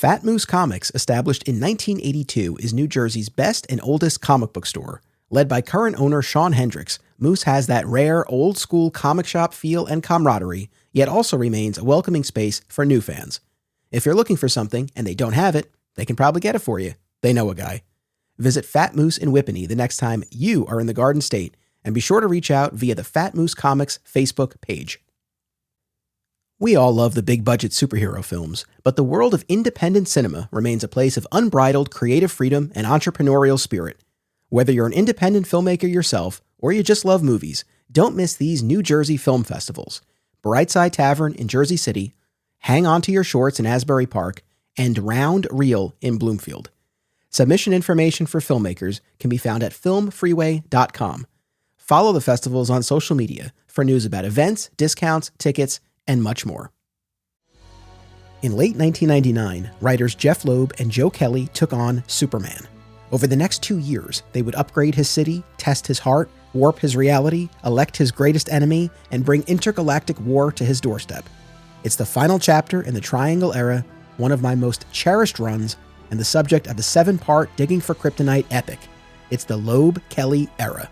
Fat Moose Comics, established in 1982, is New Jersey's best and oldest comic book store. Led by current owner Sean Hendricks, Moose has that rare, old-school comic shop feel and camaraderie, yet also remains a welcoming space for new fans. If you're looking for something and they don't have it, they can probably get it for you. They know a guy. Visit Fat Moose in Whippany the next time you are in the Garden State, and be sure to reach out via the Fat Moose Comics Facebook page. We all love the big-budget superhero films, but the world of independent cinema remains a place of unbridled creative freedom and entrepreneurial spirit. Whether you're an independent filmmaker yourself or you just love movies, don't miss these New Jersey film festivals: Brightside Tavern in Jersey City, Hang On to Your Shorts in Asbury Park, and Round Reel in Bloomfield. Submission information for filmmakers can be found at filmfreeway.com. Follow the festivals on social media for news about events, discounts, tickets, and much more. In late 1999, writers Jeph Loeb and Joe Kelly took on Superman. Over the next 2 years, they would upgrade his city, test his heart, warp his reality, elect his greatest enemy, and bring intergalactic war to his doorstep. It's the final chapter in the Triangle era, one of my most cherished runs, and the subject of a 7-part Digging for Kryptonite epic. It's the Loeb-Kelly era.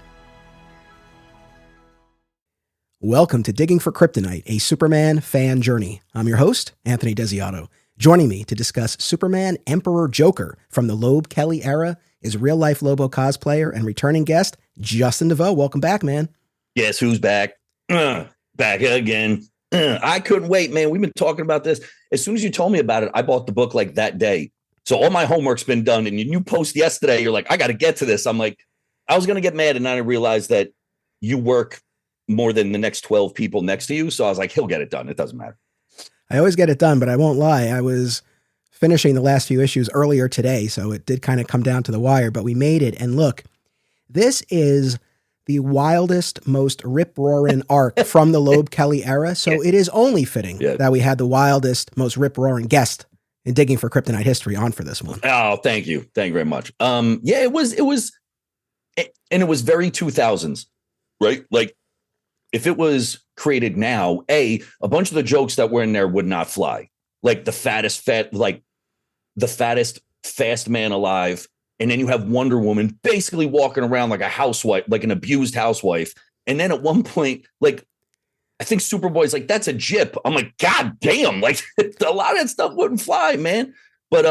Welcome to Digging for Kryptonite, a Superman fan journey. I'm your host, Anthony Desiato. Joining me to discuss Superman Emperor Joker from the Loeb-Kelly era is real-life Lobo cosplayer and returning guest, Justin DeVoe. Welcome back, man. Guess who's back? Back again. I couldn't wait, man. We've been talking about this. As soon as you told me about it, I bought the book like that day. So all my homework's been done. And you post yesterday, you're like, I got to get to this. I'm like, I was going to get mad. And then I realized that you work more than the next 12 people next to you. So I was like, he'll get it done. It doesn't matter. I always get it done, but I won't lie. I was finishing the last few issues earlier today, so it did kind of come down to the wire, but we made it. And look, this is the wildest, most rip-roaring arc from the Loeb-Kelly era, so it is only fitting that we had the wildest, most rip-roaring guest in Digging for Kryptonite history on for this one. Oh, thank you. Thank you very much. It was very 2000s, right? Like, if it was created now, a bunch of the jokes that were in there would not fly. Like the fattest fast man alive. And then you have Wonder Woman basically walking around like a housewife, like an abused housewife. And then at one point, like, I think Superboy's like, that's a Jip. I'm like, God damn, like a lot of that stuff wouldn't fly, man. But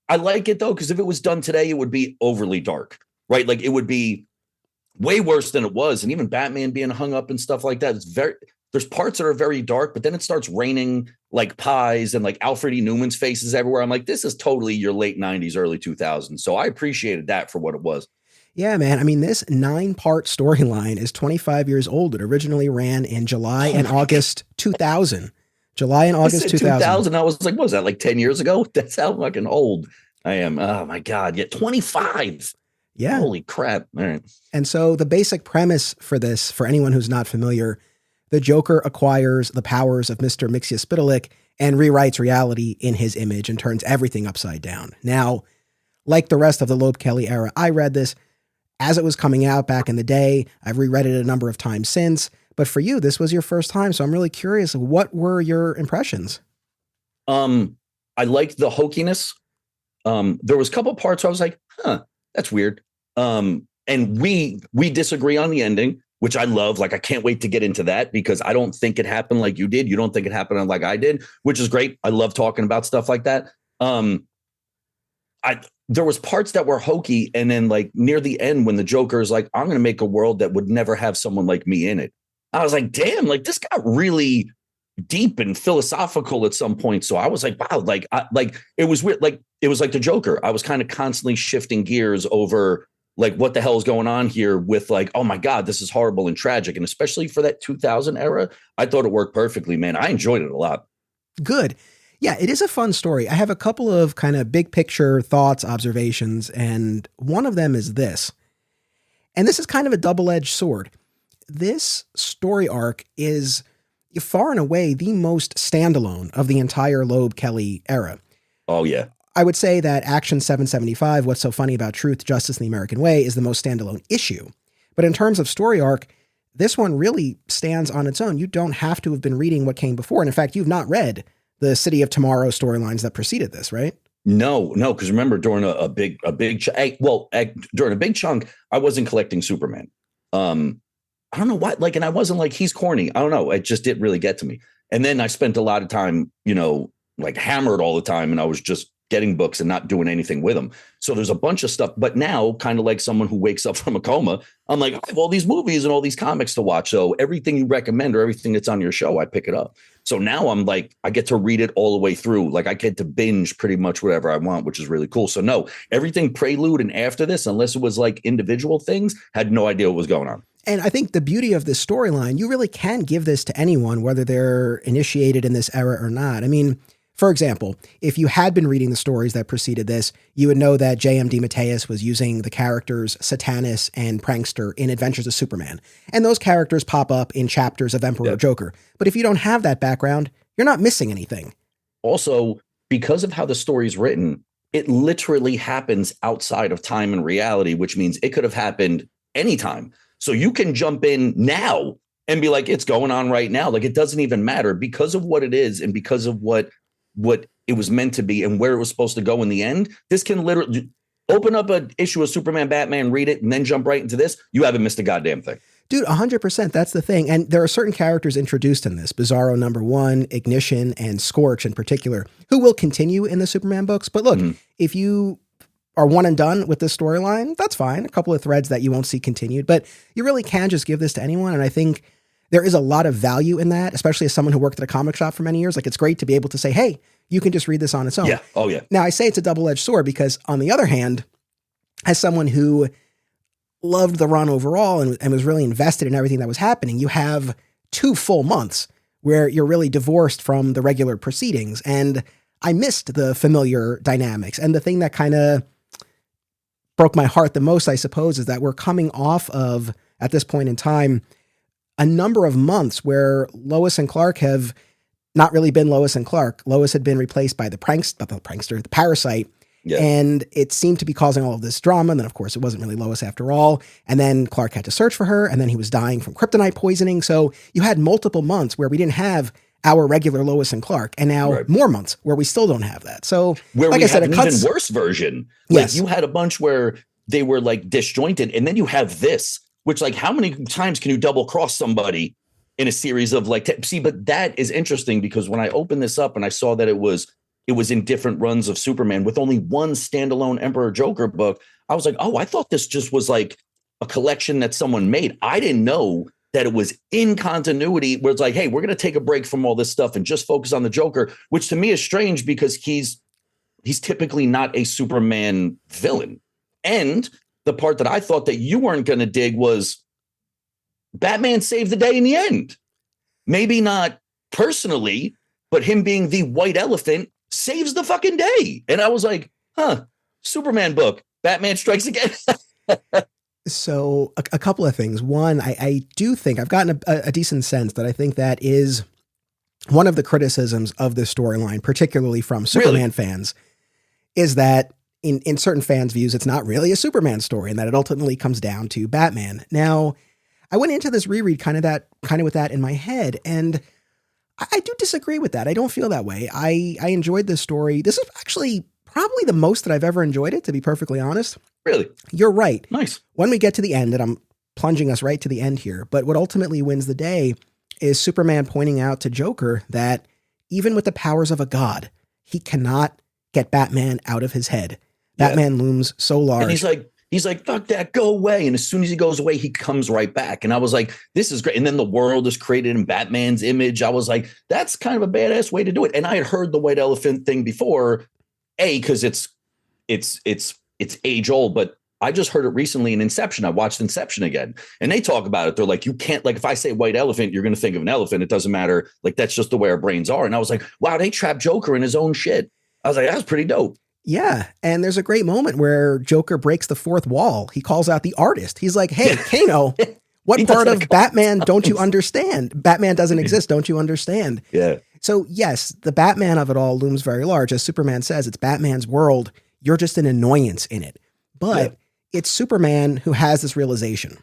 I like it though, because if it was done today, it would be overly dark, right? Like it would be way worse than it was. And even Batman being hung up and stuff like that. There's parts that are very dark, but then it starts raining like pies and like Alfred E. Newman's faces everywhere. I'm like, this is totally your late 90s, early 2000s. So I appreciated that for what it was. Yeah, man. I mean, this 9-part storyline is 25 years old. It originally ran in July and August 2000. July and August 2000. I was like, what was that, like 10 years ago? That's how fucking old I am. Oh my God. Yeah, 25. Yeah. Holy crap. All right. And so the basic premise for this, for anyone who's not familiar, the Joker acquires the powers of Mr. Mxyzptlk and rewrites reality in his image and turns everything upside down. Now, like the rest of the Loeb-Kelly era, I read this as it was coming out back in the day. I've reread it a number of times since, but for you, this was your first time. So I'm really curious, what were your impressions? I liked the hokiness. There was a couple parts where I was like, that's weird. And we disagree on the ending, which I love. Like, I can't wait to get into that because I don't think it happened like you did. You don't think it happened like I did, which is great. I love talking about stuff like that. There was parts that were hokey. And then like near the end, when the Joker is like, I'm going to make a world that would never have someone like me in it. I was like, damn, like this got really deep and philosophical at some point. So I was like, wow, it was weird. Like, it was like the Joker. I was kind of constantly shifting gears over like, what the hell is going on here with like, oh my God, this is horrible and tragic. And especially for that 2000 era, I thought it worked perfectly, man. I enjoyed it a lot. Good. Yeah, it is a fun story. I have a couple of kind of big picture thoughts, observations, and one of them is this. And this is kind of a double-edged sword. This story arc is far and away the most standalone of the entire Loeb-Kelly era. Oh, yeah. I would say that Action 775, What's So Funny About Truth, Justice, and the American Way, is the most standalone issue. But in terms of story arc, this one really stands on its own. You don't have to have been reading what came before. And in fact, you've not read the City of Tomorrow storylines that preceded this, right? No, because remember during during a big chunk, I wasn't collecting Superman. I don't know why, like, and I wasn't like, he's corny. I don't know. It just didn't really get to me. And then I spent a lot of time, like hammered all the time, and I was just getting books and not doing anything with them. So there's a bunch of stuff. But now, kind of like someone who wakes up from a coma, I'm like, I have all these movies and all these comics to watch. So everything you recommend or everything that's on your show, I pick it up. So now I'm like, I get to read it all the way through. Like I get to binge pretty much whatever I want, which is really cool. So no, everything prelude and after this, unless it was like individual things, had no idea what was going on. And I think the beauty of this storyline, you really can give this to anyone, whether they're initiated in this era or not. I mean, for example, if you had been reading the stories that preceded this, you would know that J.M. DeMatteis was using the characters Satanus and Prankster in Adventures of Superman. And those characters pop up in chapters of Emperor Joker. But if you don't have that background, you're not missing anything. Also, because of how the story is written, it literally happens outside of time and reality, which means it could have happened anytime. So you can jump in now and be like, it's going on right now. Like it doesn't even matter because of what it is and because of what it was meant to be and where it was supposed to go in the end. This can literally open up an issue of Superman, Batman, read it, and then jump right into this. You haven't missed a goddamn thing. Dude, 100%. That's the thing. And there are certain characters introduced in this, Bizarro #1, Ignition, and Scorch in particular, who will continue in the Superman books. But look, if you are one and done with this storyline, that's fine. A couple of threads that you won't see continued, but you really can just give this to anyone. And I think there is a lot of value in that, especially as someone who worked at a comic shop for many years. Like, it's great to be able to say, hey, you can just read this on its own. Yeah. Oh, yeah. Now, I say it's a double-edged sword because, on the other hand, as someone who loved the run overall and was really invested in everything that was happening, you have 2 full months where you're really divorced from the regular proceedings. And I missed the familiar dynamics. And the thing that kind of broke my heart the most, I suppose, is that we're coming off of, at this point in time, a number of months where Lois and Clark have not really been Lois and Clark. Lois had been replaced by the Parasite. Yeah. And it seemed to be causing all of this drama. And then, of course, it wasn't really Lois after all. And then Clark had to search for her. And then he was dying from kryptonite poisoning. So you had multiple months where we didn't have our regular Lois and Clark. And now more months where we still don't have that. So, where like we I said, have an even worse version. Like, yes. You had a bunch where they were like disjointed. And then you have this, which, like, how many times can you double cross somebody in a series of like, but that is interesting because when I opened this up and I saw that it was in different runs of Superman with only one standalone Emperor Joker book, I was like, oh, I thought this just was like a collection that someone made. I didn't know that it was in continuity where it's like, hey, we're going to take a break from all this stuff and just focus on the Joker, which to me is strange because he's typically not a Superman villain. And the part that I thought that you weren't going to dig was Batman saved the day in the end. Maybe not personally, but him being the white elephant saves the fucking day. And I was like, Superman book, Batman strikes again. So a couple of things. One, I do think I've gotten a decent sense that I think that is one of the criticisms of this storyline, particularly from Superman fans, is that in certain fans' views, it's not really a Superman story and that it ultimately comes down to Batman. Now, I went into this reread kind of with that in my head, and I do disagree with that. I don't feel that way. I enjoyed this story. This is actually probably the most that I've ever enjoyed it, to be perfectly honest. Really? You're right. Nice. When we get to the end, and I'm plunging us right to the end here, but what ultimately wins the day is Superman pointing out to Joker that even with the powers of a god, he cannot get Batman out of his head. Batman looms so large. And he's like, fuck that, go away. And as soon as he goes away, he comes right back. And I was like, this is great. And then the world is created in Batman's image. I was like, that's kind of a badass way to do it. And I had heard the white elephant thing before, because it's age old, but I just heard it recently in Inception. I watched Inception again, and they talk about it. They're like, you can't, like, if I say white elephant, you're going to think of an elephant. It doesn't matter. Like, that's just the way our brains are. And I was like, wow, they trapped Joker in his own shit. I was like, that's pretty dope. Yeah. And there's a great moment where Joker breaks the fourth wall. He calls out the artist. He's like, hey, Kano, what part of Batman don't you understand? Batman doesn't exist. Don't you understand? Yeah. So yes, the Batman of it all looms very large. As Superman says, it's Batman's world. You're just an annoyance in it. But it's Superman who has this realization.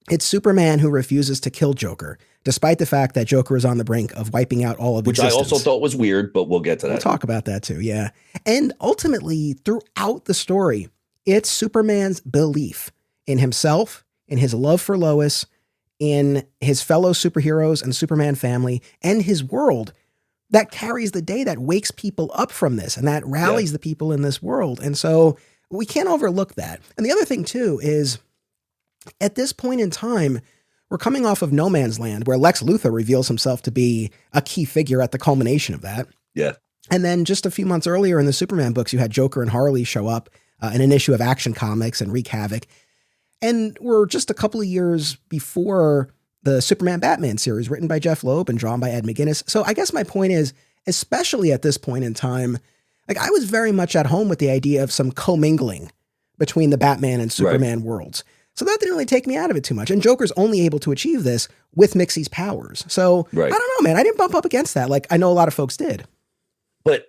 It's Superman who refuses to kill Joker, despite the fact that Joker is on the brink of wiping out all of Which existence. I also thought was weird, but we'll get to that. We'll talk about that too, yeah. And ultimately, throughout the story, it's Superman's belief in himself, in his love for Lois, in his fellow superheroes and Superman family, and his world that carries the day, that wakes people up from this, and that rallies the people in this world. And so we can't overlook that. And the other thing too is, at this point in time, we're coming off of No Man's Land, where Lex Luthor reveals himself to be a key figure at the culmination of that. Yeah. And then just a few months earlier in the Superman books, you had Joker and Harley show up in an issue of Action Comics and wreak havoc. And we're just a couple of years before the Superman Batman series, written by Jeph Loeb and drawn by Ed McGuinness. So I guess my point is, especially at this point in time, like I was very much at home with the idea of some commingling between the Batman and Superman worlds. So that didn't really take me out of it too much. And Joker's only able to achieve this with Mixie's powers. So I don't know, man. I didn't bump up against that like I know a lot of folks did. But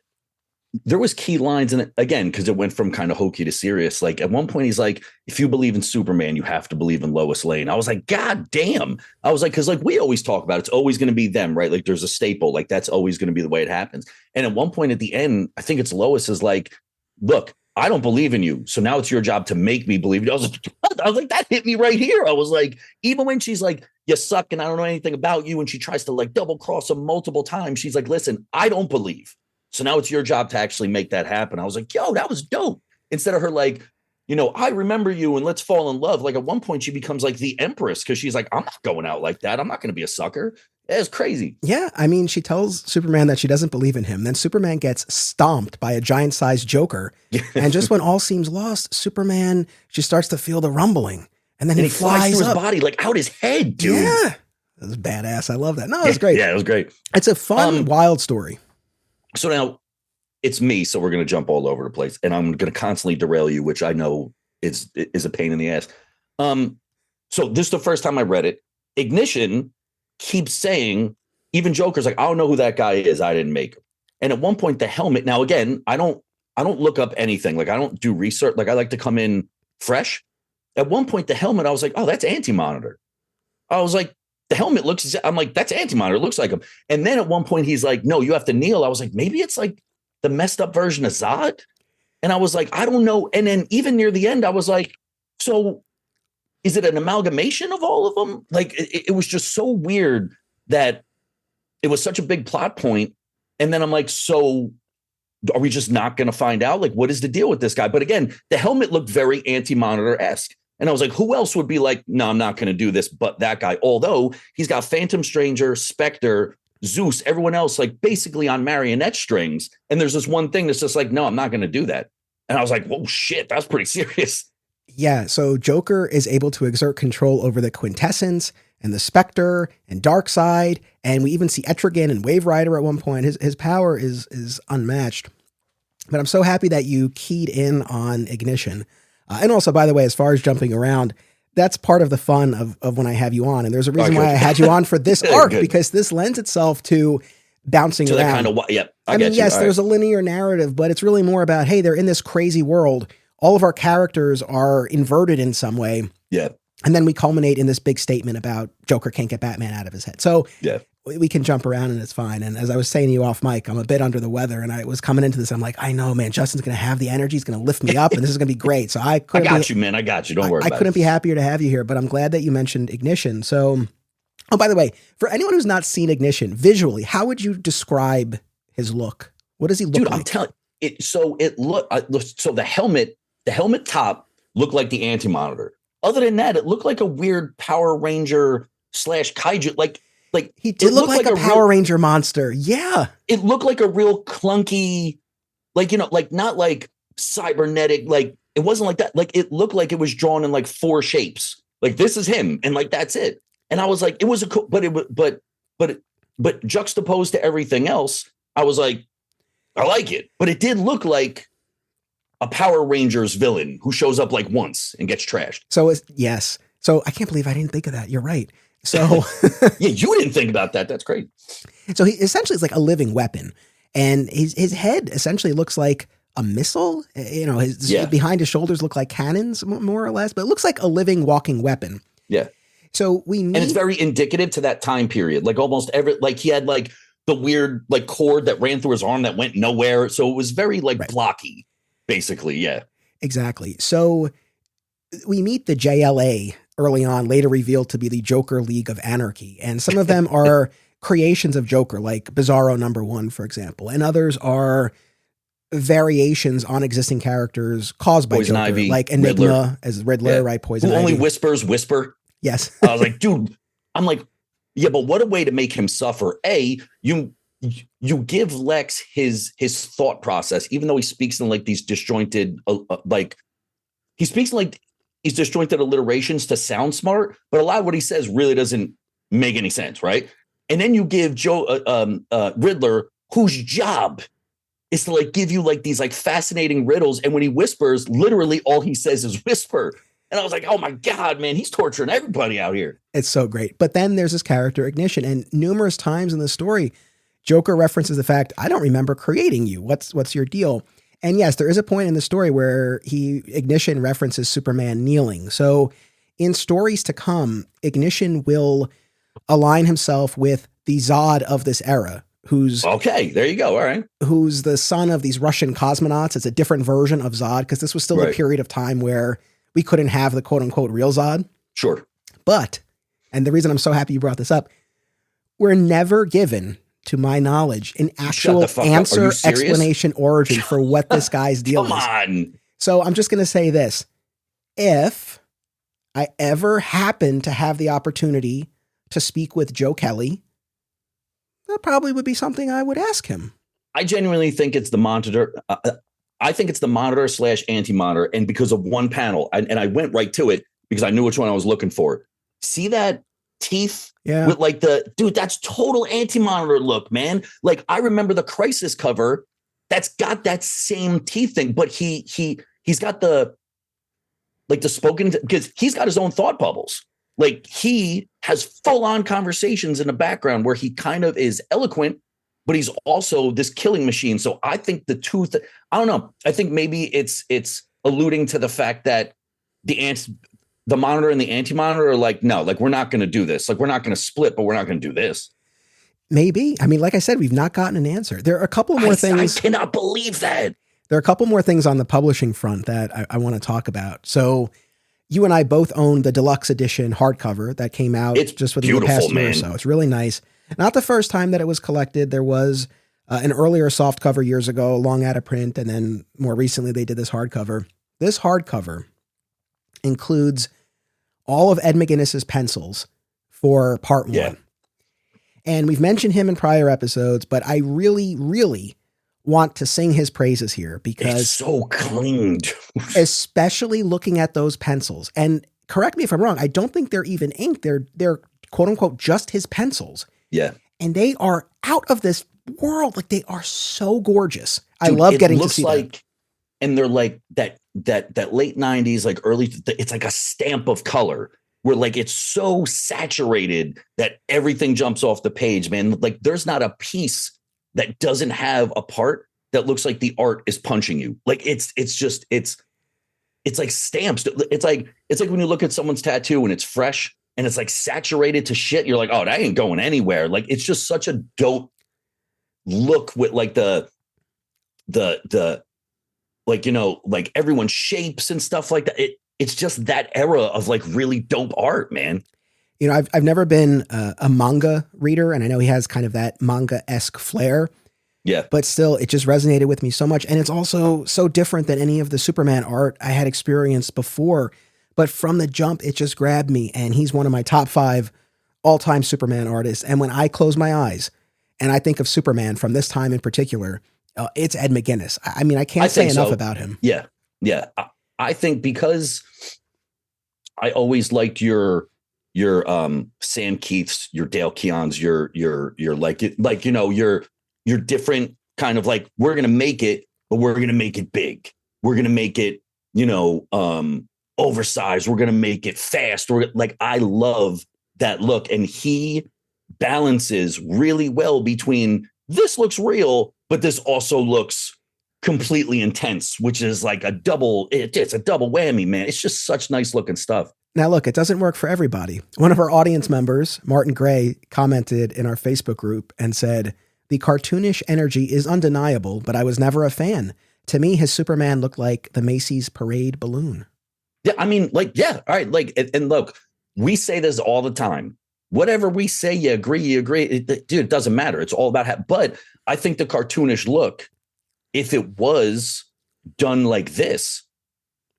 there was key lines in it, again, because it went from kind of hokey to serious. Like at one point, he's like, if you believe in Superman, you have to believe in Lois Lane. I was like, God damn. I was like, because like we always talk about, it's always going to be them, right? Like there's a staple, like that's always going to be the way it happens. And at one point at the end, I think it's Lois is like, look, I don't believe in you. So now it's your job to make me believe you. I was like, that hit me right here. I was like, even when she's like, you suck and I don't know anything about you. And she tries to like double cross him multiple times. She's like, listen, I don't believe. So now it's your job to actually make that happen. I was like, yo, that was dope. Instead of her like, you know, I remember you and let's fall in love. Like at one point she becomes like the Empress because she's like, I'm not going out like that. I'm not going to be a sucker. It's crazy. Yeah. I mean, she tells Superman that she doesn't believe in him. Then Superman gets stomped by a giant-sized Joker. And just when all seems lost, Superman, she starts to feel the rumbling. And then he flies through up. His body, like out his head, dude. Yeah. That was badass. I love that. No, it was great. Yeah, it was great. It's a fun, wild story. So now it's me, so we're going to jump all over the place, and I'm going to constantly derail you, which I know is a pain in the ass. So this is the first time I read it. Ignition keeps saying, even Joker's like, I don't know who that guy is. I didn't make him. And at one point, the helmet. Now again, I don't look up anything. Like I don't do research. Like I like to come in fresh. At one point, the helmet, I was like, oh, that's Anti-Monitor. I was like, the helmet looks. I'm like, that's Anti-Monitor. It looks like him. And then at one point, he's like, no, you have to kneel. I was like, maybe it's like the messed up version of Zod. And I was like, I don't know. And then even near the end, I was like, so is it an amalgamation of all of them? Like it was just so weird that it was such a big plot point. And then I'm like, so are we just not going to find out? Like, what is the deal with this guy? But again, the helmet looked very Anti-Monitor-esque. And I was like, who else would be like, no, I'm not going to do this, but that guy, although he's got Phantom Stranger, Spectre, Zeus, everyone else, like basically on marionette strings. And there's this one thing that's just like, no, I'm not going to do that. And I was like, whoa, shit, that's pretty serious. Yeah. So Joker is able to exert control over the Quintessence and the Spectre and Darkseid. And we even see Etrigan and Wave Rider at one point. His power is unmatched. But I'm so happy that you keyed in on Ignition. And also, by the way, as far as jumping around, that's part of the fun of when I have you on. And there's a reason why I had you on for this arc, because this lends itself to bouncing around. Kind of, yeah, I mean, yes, there's a linear narrative, but it's really more about, hey, they're in this crazy world. All of our characters are inverted in some way. Yeah. And then we culminate in this big statement about Joker can't get Batman out of his head. So yeah, we can jump around and it's fine. And as I was saying to you off mic, I'm a bit under the weather, and I was coming into this. I'm like, I know, man, Justin's going to have the energy. He's going to lift me up and this is going to be great. So I got you, man. I got you. Don't worry about it. I couldn't be happier to have you here, but I'm glad that you mentioned Ignition. So, oh, by the way, for anyone who's not seen Ignition visually, how would you describe his look? What does he look like? I'm telling it. So the helmet top looked like the Anti-Monitor. Other than that, it looked like a weird Power Ranger / kaiju. Like he did look like a Power Ranger monster. Yeah. It looked like a real clunky, like, you know, like not like cybernetic, like it wasn't like that. Like it looked like it was drawn in like 4 shapes. Like this is him. And like, that's it. And I was like, it was a cool, but juxtaposed to everything else, I was like, I like it. But it did look like a Power Rangers villain who shows up like once and gets trashed. So yes. So I can't believe I didn't think of that. You're right. So yeah, you didn't think about that. That's great. So he essentially is like a living weapon, and his head essentially looks like a missile. You know, behind his shoulders look like cannons more or less, but it looks like a living walking weapon. Yeah. So we meet, and it's very indicative to that time period. Like almost every, like he had like the weird like cord that ran through his arm that went nowhere. So it was very like blocky, basically. Yeah, exactly. So we meet the JLA early on, later revealed to be the Joker League of Anarchy. And some of them are creations of Joker, like Bizarro #1, for example. And others are variations on existing characters caused by Poison Joker, Ivy, like Enigma Riddler. as Riddler, right? Poison Who Ivy. only whispers whisper. Yes. I was like, dude, I'm like, yeah, but what a way to make him suffer. You give Lex his thought process, even though he speaks in like these disjointed, like he speaks in like these disjointed alliterations to sound smart, but a lot of what he says really doesn't make any sense, right? And then you give Riddler, whose job is to like give you like these like fascinating riddles, and when he whispers, literally all he says is whisper. And I was like, oh my God, man, he's torturing everybody out here. It's so great. But then there's this character Ignition, and numerous times in the story, Joker references the fact, I don't remember creating you. What's your deal? And yes, there is a point in the story where Ignition references Superman kneeling. So in stories to come, Ignition will align himself with the Zod of this era, who's okay. There you go. All right. Who's the son of these Russian cosmonauts. It's a different version of Zod because this was still a period of time where we couldn't have the quote unquote real Zod. Sure. But, and the reason I'm so happy you brought this up, we're never given, to my knowledge, an actual answer, explanation, origin for what this guy's deal is. Come on. So I'm just going to say this. If I ever happen to have the opportunity to speak with Joe Kelly, that probably would be something I would ask him. I genuinely think it's the Monitor. I think it's the Monitor / Anti-Monitor. And because of one panel, and I went right to it because I knew which one I was looking for. See that teeth? Yeah. With like dude, that's total Anti-Monitor look, man. Like I remember the Crisis cover that's got that same teeth thing, but he's got the spoken, because he's got his own thought bubbles. Like he has full on conversations in the background where he kind of is eloquent, but he's also this killing machine. So I think the tooth, I don't know. I think maybe it's alluding to the fact that the Monitor and the Anti-Monitor are like, no, like we're not going to do this. Like we're not going to split, but we're not going to do this. Maybe. I mean, like I said, we've not gotten an answer. There are a couple more things. I cannot believe that. There are a couple more things on the publishing front that I want to talk about. So you and I both own the deluxe edition hardcover that came out just within the past year or so. It's really nice. Not the first time that it was collected. There was an earlier soft cover years ago, long out of print, and then more recently they did this hardcover. This hardcover includes all of Ed McGuinness's pencils for part 1. And we've mentioned him in prior episodes, but I really, really want to sing his praises here because it's so clean, especially looking at those pencils. And correct me if I'm wrong, I don't think they're even ink. They're quote unquote just his pencils. Yeah. And they are out of this world. Like they are so gorgeous. Dude, I love getting to see that. And they're like that late 90s, like early, it's like a stamp of color where like it's so saturated that everything jumps off the page, man. Like there's not a piece that doesn't have a part that looks like the art is punching you. Like it's like stamps. It's like when you look at someone's tattoo and it's fresh and it's like saturated to shit. You're like, oh, that ain't going anywhere. Like it's just such a dope look with like the like, you know, like everyone's shapes and stuff like that. It's just that era of like really dope art, man. You know, I've never been a manga reader, and I know he has kind of that manga-esque flair. Yeah. But still, it just resonated with me so much. And it's also so different than any of the Superman art I had experienced before. But from the jump, it just grabbed me. And he's one of my top 5 all-time Superman artists. And when I close my eyes and I think of Superman from this time in particular, it's Ed McGuinness. I mean, I can't say enough about him. Yeah. Yeah. I think because I always liked your Sam Keiths, your Dale Keons, your like, you know, your different kind of like, we're going to make it, but we're going to make it big. We're going to make it, you know, oversized. We're going to make it fast. Like, I love that look. And he balances really well between this looks real, but this also looks completely intense, which is like it's a double whammy, man. It's just such nice looking stuff. Now, look, it doesn't work for everybody. One of our audience members, Martin Gray, commented in our Facebook group and said, the cartoonish energy is undeniable, but I was never a fan. To me, his Superman looked like the Macy's parade balloon. Yeah, I mean, like, yeah, all right. Like, and look, we say this all the time. Whatever we say, you agree. Dude, it doesn't matter. It's all about but I think the cartoonish look, if it was done like this,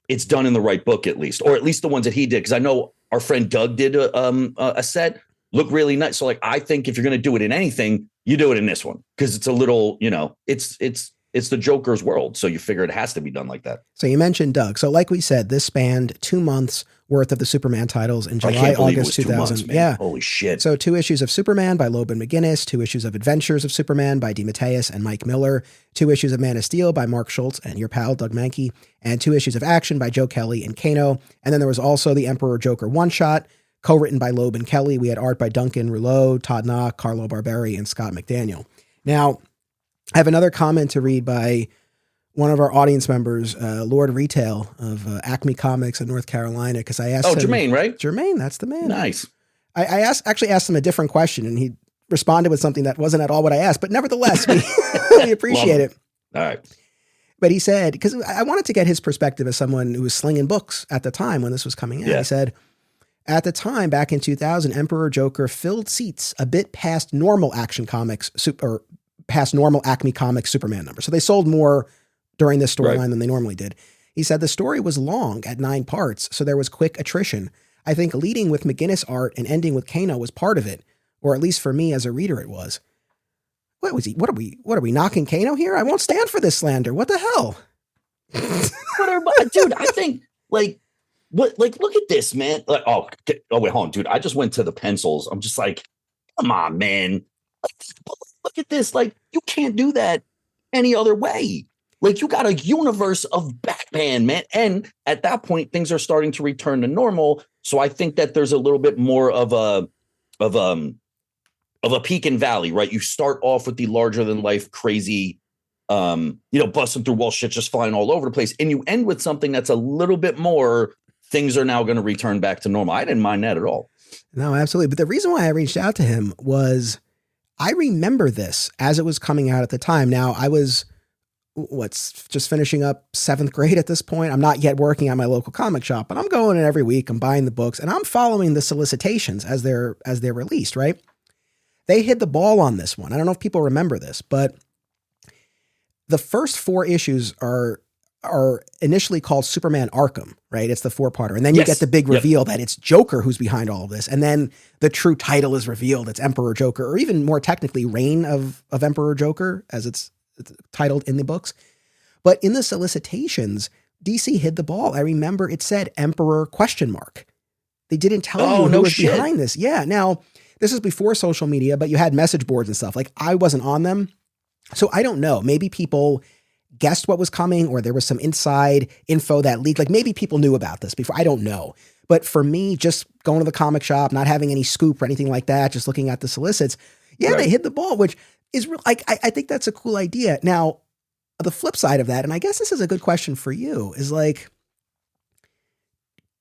it's done in the right book, at least, or at least the ones that he did. Because I know our friend Doug did a set, look really nice. So like, I think if you're going to do it in anything, you do it in this one, because it's a little, it's the Joker's world. So you figure it has to be done like that. So you mentioned Doug. So like we said, this spanned 2 months worth of the Superman titles in July, August 2000. Months, yeah. Holy shit. So 2 issues of Superman by Loeb and McGuinness, 2 issues of Adventures of Superman by DeMatteis and Mike Miller, 2 issues of Man of Steel by Mark Schultz and your pal Doug Mahnke, and 2 issues of Action by Joe Kelly and Kano. And then there was also the Emperor Joker one-shot, co-written by Loeb and Kelly. We had art by Duncan Rouleau, Todd Knock, Carlo Barberi, and Scott McDaniel. Now, I have another comment to read by one of our audience members, Lord Retail of Acme Comics in North Carolina, because I asked him. Jermaine, right? Jermaine, that's the man. Nice. I actually asked him a different question, and he responded with something that wasn't at all what I asked, but nevertheless, we appreciate it. All right. But he said, because I wanted to get his perspective as someone who was slinging books at the time when this was coming out. Yeah. He said, at the time, back in 2000, Emperor Joker filled seats a bit past normal Action Comics, or past normal Acme Comics Superman numbers. So they sold more during this storyline than they normally did. He said the story was long at 9 parts, so there was quick attrition. I think leading with McGuinness art and ending with Kano was part of it, or at least for me as a reader it was. What was he? What are we knocking Kano here? I won't stand for this slander. What the hell? Dude, I think look at this, man. Like, wait, hold on, dude. I just went to the pencils. I'm just like, come on, man. Look at this. Like, you can't do that any other way. Like, you got a universe of Batman, man. And at that point, things are starting to return to normal. So I think that there's a little bit more of a peak and valley, right? You start off with the larger than life, crazy, busting through wall shit, just flying all over the place. And you end with something that's a little bit more, things are now going to return back to normal. I didn't mind that at all. No, absolutely. But the reason why I reached out to him was I remember this as it was coming out at the time. Now I was just finishing up 7th grade at this point. I'm not yet working at my local comic shop, but I'm going in every week. I'm buying the books and I'm following the solicitations as they're released, right? They hit the ball on this one. I don't know if people remember this, but the first 4 issues are initially called Superman Arkham, right? It's the 4-parter. And then you get the big reveal that it's Joker who's behind all of this. And then the true title is revealed. It's Emperor Joker, or even more technically Reign of Emperor Joker, as it's titled in the books. But in the solicitations, DC hid the ball. I remember it said Emperor ? They didn't tell you who was behind this. Yeah. Now, this is before social media, but you had message boards and stuff. Like, I wasn't on them. So I don't know. Maybe people guessed what was coming, or there was some inside info that leaked. Like, maybe people knew about this before. I don't know. But for me, just going to the comic shop, not having any scoop or anything like that, just looking at the solicits, they hit the ball, which is real. I think that's a cool idea. Now, the flip side of that, and I guess this is a good question for you, is like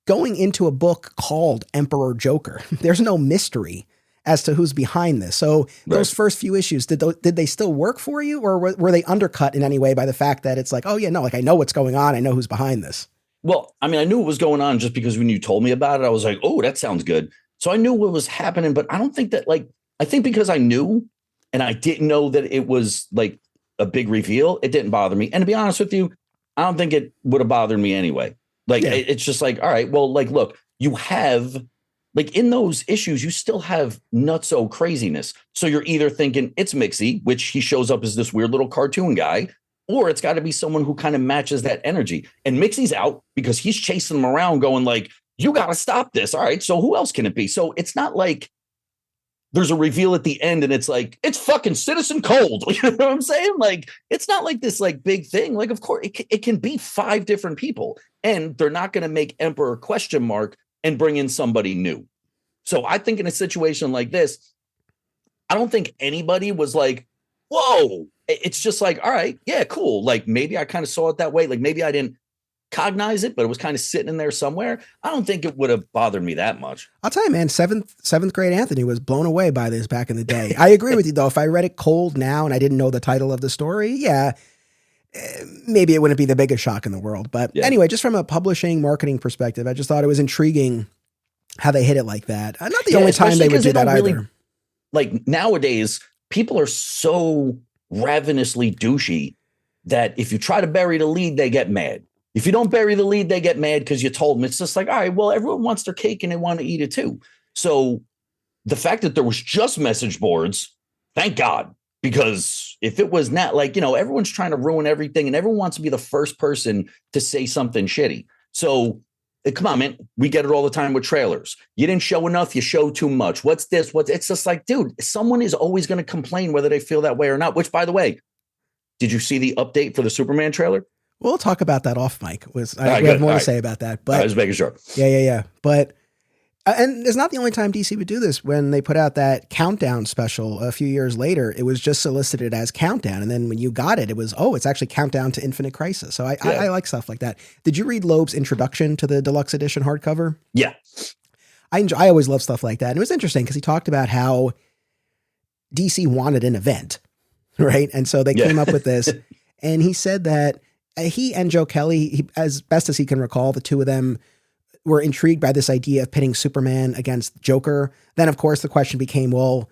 going into a book called Emperor Joker, there's no mystery as to who's behind this. So those first few issues, did they still work for you, or were they undercut in any way by the fact that it's like, I know what's going on. I know who's behind this. Well, I mean, I knew what was going on just because when you told me about it, I was like, oh, that sounds good. So I knew what was happening, but I don't think that, I think because I knew and I didn't know that it was like a big reveal, it didn't bother me. And to be honest with you, I don't think it would have bothered me anyway. It's just like, all right, well, look, you have, in those issues, you still have nutso craziness. So you're either thinking it's Mixie, which he shows up as this weird little cartoon guy, or it's got to be someone who kind of matches that energy. And Mixie's out because he's chasing them around going like, you got to stop this. All right, so who else can it be? So it's not like there's a reveal at the end and it's like, it's fucking Citizen Cold. You know what I'm saying? It's not like this big thing. Of course, it can be 5 different people, and they're not going to make Emperor ? And bring in somebody new. So I think in a situation like this, I don't think anybody was like, whoa. It's just like, all right, yeah, cool. Maybe I kind of saw it that way. Maybe I didn't cognize it, but it was kind of sitting in there somewhere. I don't think it would have bothered me that much. I'll tell you, man, seventh grade Anthony was blown away by this back in the day. I agree with you, though. If I read it cold now and I didn't know the title of the story, yeah, maybe it wouldn't be the biggest shock in the world. But anyway, just from a publishing marketing perspective, I just thought it was intriguing how they hit it like that. Not the only time they would do that either. Like nowadays, people are so ravenously douchey that if you try to bury the lead, they get mad. If you don't bury the lead, they get mad because you told them. It's just like, all right, well, everyone wants their cake and they want to eat it too. So the fact that there was just message boards, thank God, because if it was not like, everyone's trying to ruin everything and everyone wants to be the first person to say something shitty. So come on, man, we get it all the time with trailers. You didn't show enough, you show too much. What's this? It's just like, dude, someone is always going to complain whether they feel that way or not, which, by the way, did you see the update for the Superman trailer? We'll talk about that off mic. We have more to say about that. But I was making sure. Yeah. But and it's not the only time DC would do this. When they put out that Countdown special a few years later, it was just solicited as Countdown. And then when you got it, it was, it's actually Countdown to Infinite Crisis. So I like stuff like that. Did you read Loeb's introduction to the deluxe edition hardcover? Yeah. I always love stuff like that. And it was interesting because he talked about how DC wanted an event, right? And so they came up with this. And he said that he and Joe Kelly, as best as he can recall, the two of them were intrigued by this idea of pitting Superman against Joker. Then, of course, the question became, well,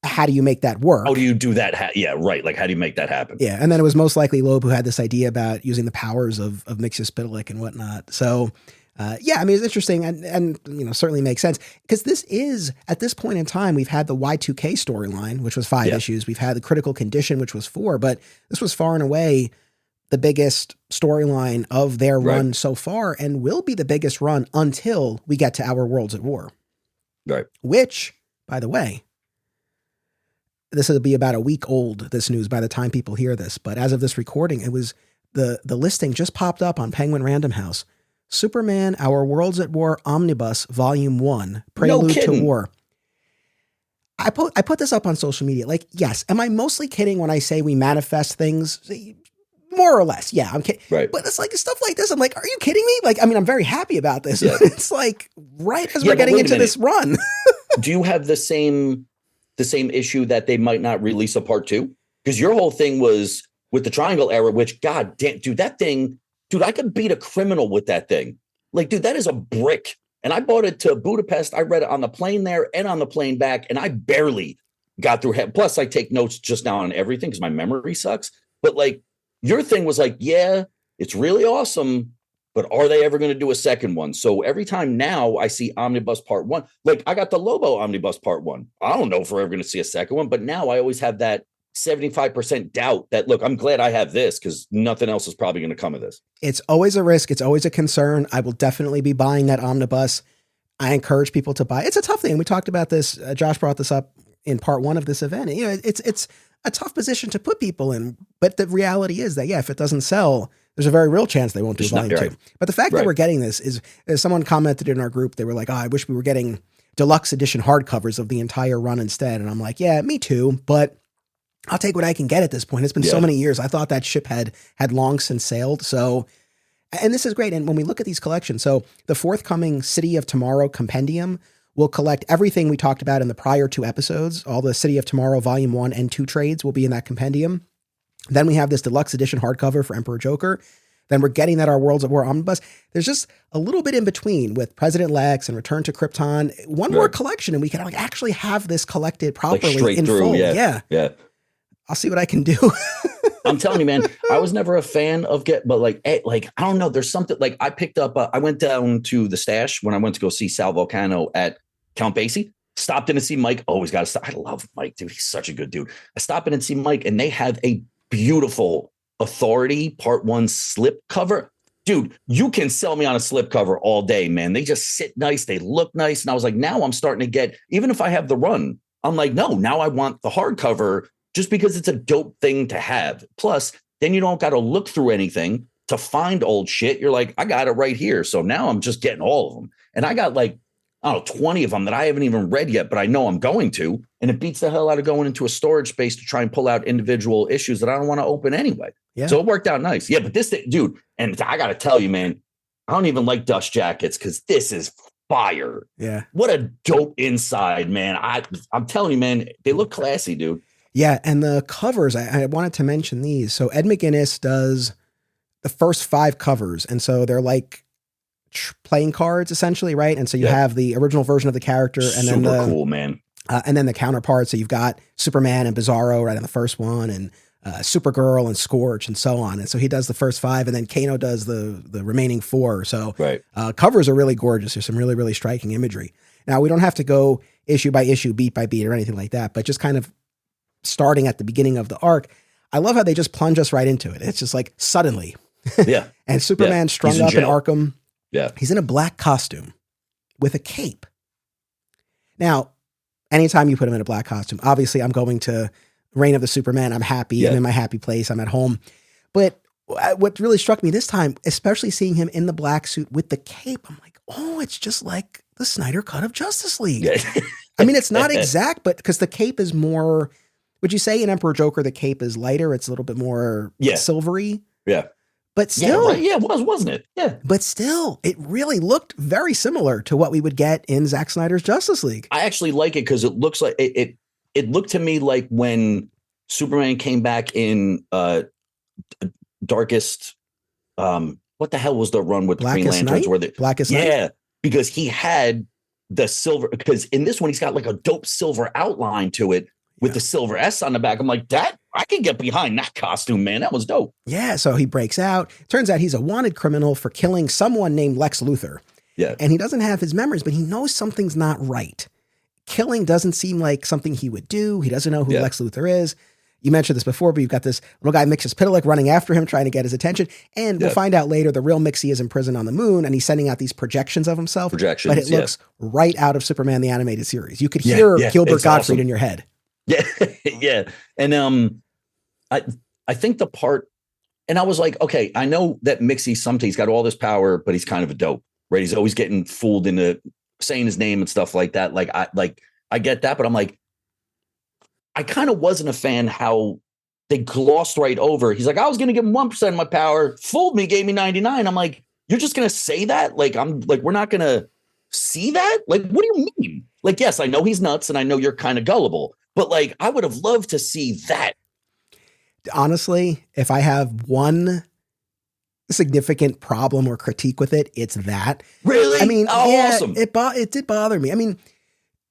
how do you make that work? How do you do that? Yeah, right. Like, how do you make that happen? Yeah, and then it was most likely Loeb who had this idea about using the powers of Mxyzptlk and whatnot. So, it's interesting and certainly makes sense because this is, at this point in time, we've had the Y2K storyline, which was 5 issues. We've had the Critical Condition, which was 4, but this was far and away the biggest storyline of their run so far and will be the biggest run until we get to Our Worlds at War. Right. Which, by the way, this will be about a week old, this news, by the time people hear this. But as of this recording, it was the listing just popped up on Penguin Random House. Superman, Our Worlds at War Omnibus, Volume 1, Prelude to War. I put this up on social media. Like, yes, am I mostly kidding when I say we manifest things? More or less, yeah, I'm kidding. Right. But it's like stuff like this. I'm like, are you kidding me? Like, I'm very happy about this. Yeah. It's like right as we're getting into this run. Do you have the same issue that they might not release a part 2? Because your whole thing was with the Triangle Era, which, god damn, dude, that thing, dude, I could beat a criminal with that thing. Like, dude, that is a brick. And I bought it to Budapest. I read it on the plane there and on the plane back, and I barely got through it. Plus, I take notes just now on everything because my memory sucks. But like, your thing was like, yeah, it's really awesome, but are they ever going to do a second one? So every time now I see Omnibus Part 1, like I got the Lobo Omnibus Part 1. I don't know if we're ever going to see a second one, but now I always have that 75% doubt that, look, I'm glad I have this because nothing else is probably going to come of this. It's always a risk. It's always a concern. I will definitely be buying that omnibus. I encourage people to buy. It's a tough thing. We talked about this. Josh brought this up in part 1 of this event. It's a tough position to put people in, but the reality is that, if it doesn't sell, there's a very real chance they won't do volume 2. But the fact that we're getting this is, as someone commented in our group, they were like, I wish we were getting deluxe edition hardcovers of the entire run instead. And I'm like, yeah, me too. But I'll take what I can get at this point. It's been so many years. I thought that ship had long since sailed. So, and this is great. And when we look at these collections, so the forthcoming City of Tomorrow compendium will collect everything we talked about in the prior 2 episodes. All the City of Tomorrow Volume 1 and 2 trades will be in that compendium. Then we have this deluxe edition hardcover for Emperor Joker. Then we're getting that Our Worlds at War Omnibus. There's just a little bit in between with President Lex and Return to Krypton. One more collection, and we can actually have this collected properly straight in through, full. Yeah. I'll see what I can do. I'm telling you, man, I was never a fan of I don't know. There's something like I picked up. I went down to the stash when I went to go see Sal Volcano at Count Basie. Stopped in to see Mike. Always got to stop. I love Mike, dude. He's such a good dude. I stopped in and see Mike, and they have a beautiful Authority Part 1 slip cover. Dude, you can sell me on a slip cover all day, man. They just sit nice. They look nice. And I was like, now I'm starting to get, even if I have the run, I'm like, no, now I want the hardcover just because it's a dope thing to have. Plus, then you don't got to look through anything to find old shit. You're like, I got it right here. So now I'm just getting all of them. And I got like I don't know, 20 of them that I haven't even read yet, but I know I'm going to. And it beats the hell out of going into a storage space to try and pull out individual issues that I don't want to open anyway. Yeah. So it worked out nice. Yeah, but this thing, dude, and I got to tell you, man, I don't even like dust jackets because this is fire. Yeah. What a dope inside, man. I'm telling you, man, they look classy, dude. Yeah. And the covers, I wanted to mention these. So Ed McGuinness does the first 5 covers. And so they're like playing cards essentially, right? And so you have the original version of the character and Super then cool, man. And then the counterparts. So you've got Superman and Bizarro right in the first one, and Supergirl and Scorch and so on. And so he does the first 5, and then Kano does the remaining 4. So covers are really gorgeous. There's some really, really striking imagery. Now, we don't have to go issue by issue, beat by beat or anything like that, but just kind of starting at the beginning of the arc. I love how they just plunge us right into it. It's just like suddenly. Yeah. And Superman strung up in Arkham. Yeah. He's in a black costume with a cape. Now, anytime you put him in a black costume, obviously I'm going to Reign of the Superman. I'm happy. Yeah. I'm in my happy place. I'm at home. But what really struck me this time, especially seeing him in the black suit with the cape, I'm like, oh, it's just like the Snyder cut of Justice League. Yeah. I mean, it's not exact, but because the cape is more, would you say in Emperor Joker, the cape is lighter? It's a little bit more silvery. Yeah. But still, it was, wasn't it? Yeah. But still, it really looked very similar to what we would get in Zack Snyder's Justice League. I actually like it because it looks like it looked to me like when Superman came back in Darkest. What the hell was the run with Blackest the Green Lanterns? Night? Where the Blackest Night? Yeah, because he had the silver. Because in this one, he's got like a dope silver outline to it with the silver S on the back. I'm like, that I can get behind that costume, man. That was dope. Yeah, so he breaks out. Turns out he's a wanted criminal for killing someone named Lex Luthor. Yeah. And he doesn't have his memories, but he knows something's not right. Killing doesn't seem like something he would do. He doesn't know who Lex Luthor is. You mentioned this before, but you've got this little guy, Mixus-Pitalik, running after him, trying to get his attention. And we'll find out later the real Mixie is in prison on the moon, and he's sending out these projections of himself. But it looks right out of Superman, the animated series. You could hear Gilbert Gottfried in your head. Yeah, yeah. And I think the part, and I was like, okay, I know that Mixie sometimes he's got all this power, but he's kind of a dope, right? He's always getting fooled into saying his name and stuff like that. I get that, but I'm like, I kind of wasn't a fan how they glossed right over. He's like, I was going to give him 1% of my power, fooled me, gave me 99. I'm like, you're just going to say that? Like, we're not going to see that? Like, what do you mean? Like, yes, I know he's nuts and I know you're kind of gullible, but like, I would have loved to see that. Honestly, if I have one significant problem or critique with it, it's that. Really? I mean, awesome. It did bother me. I mean,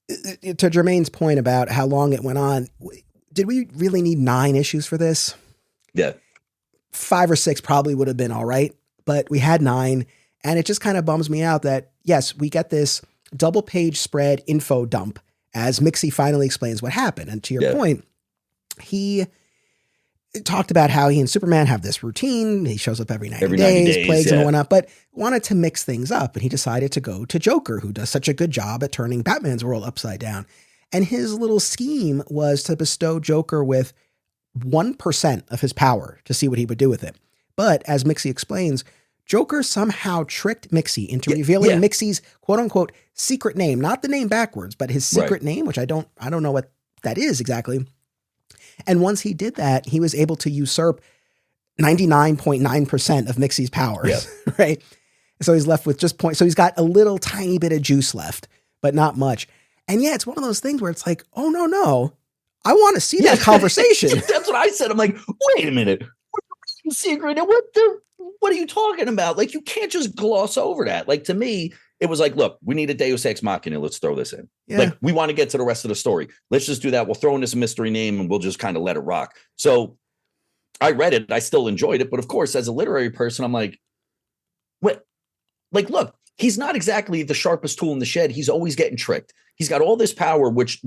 to Jermaine's point about how long it went on, did we really need 9 issues for this? Yeah. 5 or 6 probably would have been all right, but we had 9, and it just kind of bums me out that, yes, we get this double-page spread info dump as Mixie finally explains what happened. And to your point, he talked about how he and Superman have this routine. He shows up every 90 days, plagues and whatnot, but wanted to mix things up. And he decided to go to Joker, who does such a good job at turning Batman's world upside down. And his little scheme was to bestow Joker with 1% of his power to see what he would do with it. But as Mixie explains, Joker somehow tricked Mixie into revealing Mixie's quote unquote secret name, not the name backwards, but his secret name, which I don't know what that is exactly. And once he did that, he was able to usurp 99.9% of Mixie's powers, right? So he's left with just point. So he's got a little tiny bit of juice left, but not much. And it's one of those things where it's like, oh, no. I want to see that conversation. That's what I said. I'm like, wait a minute. Secret? What are you talking about? Like, you can't just gloss over that. Like, to me, it was like, look, we need a Deus Ex Machina. Let's throw this in. Yeah. Like, we want to get to the rest of the story. Let's just do that. We'll throw in this mystery name and we'll just kind of let it rock. So I read it. I still enjoyed it. But of course, as a literary person, I'm like, what? Like, look, he's not exactly the sharpest tool in the shed. He's always getting tricked. He's got all this power, which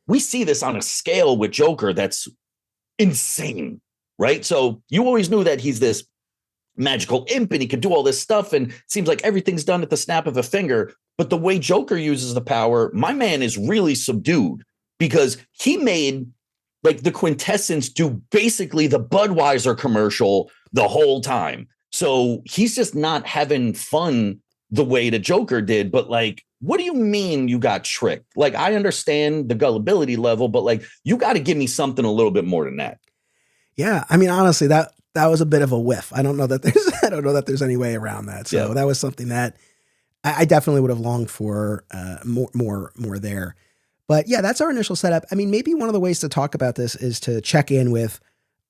we see this on a scale with Joker that's insane, right? So you always knew that he's this magical imp and he could do all this stuff and it seems like everything's done at the snap of a finger. But the way Joker uses the power, my man is really subdued because he made like the quintessence do basically the Budweiser commercial the whole time. So he's just not having fun the way the Joker did, but like, what do you mean you got tricked? Like, I understand the gullibility level, but like, you got to give me something a little bit more than that. Yeah, I mean, honestly, that was a bit of a whiff. I don't know that there's any way around that. So that was something that I definitely would have longed for more there. But yeah, that's our initial setup. I mean, maybe one of the ways to talk about this is to check in with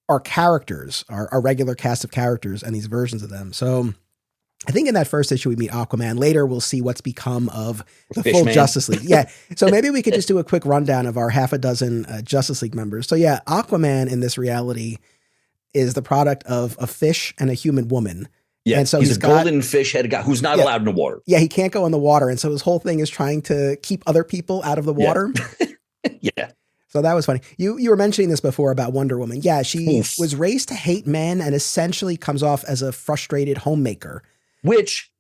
our characters, our regular cast of characters and these versions of them. So I think in that first issue, we meet Aquaman. Later, we'll see what's become of the full Justice League. Yeah. So maybe we could just do a quick rundown of our half a dozen Justice League members. So yeah, Aquaman in this reality is the product of a fish and a human woman. Yeah. And so he's a golden fish-headed guy who's not allowed in the water. Yeah. He can't go in the water. And so his whole thing is trying to keep other people out of the water. Yeah. So that was funny. You were mentioning this before about Wonder Woman. Yeah, she was raised to hate men and essentially comes off as a frustrated homemaker. Which,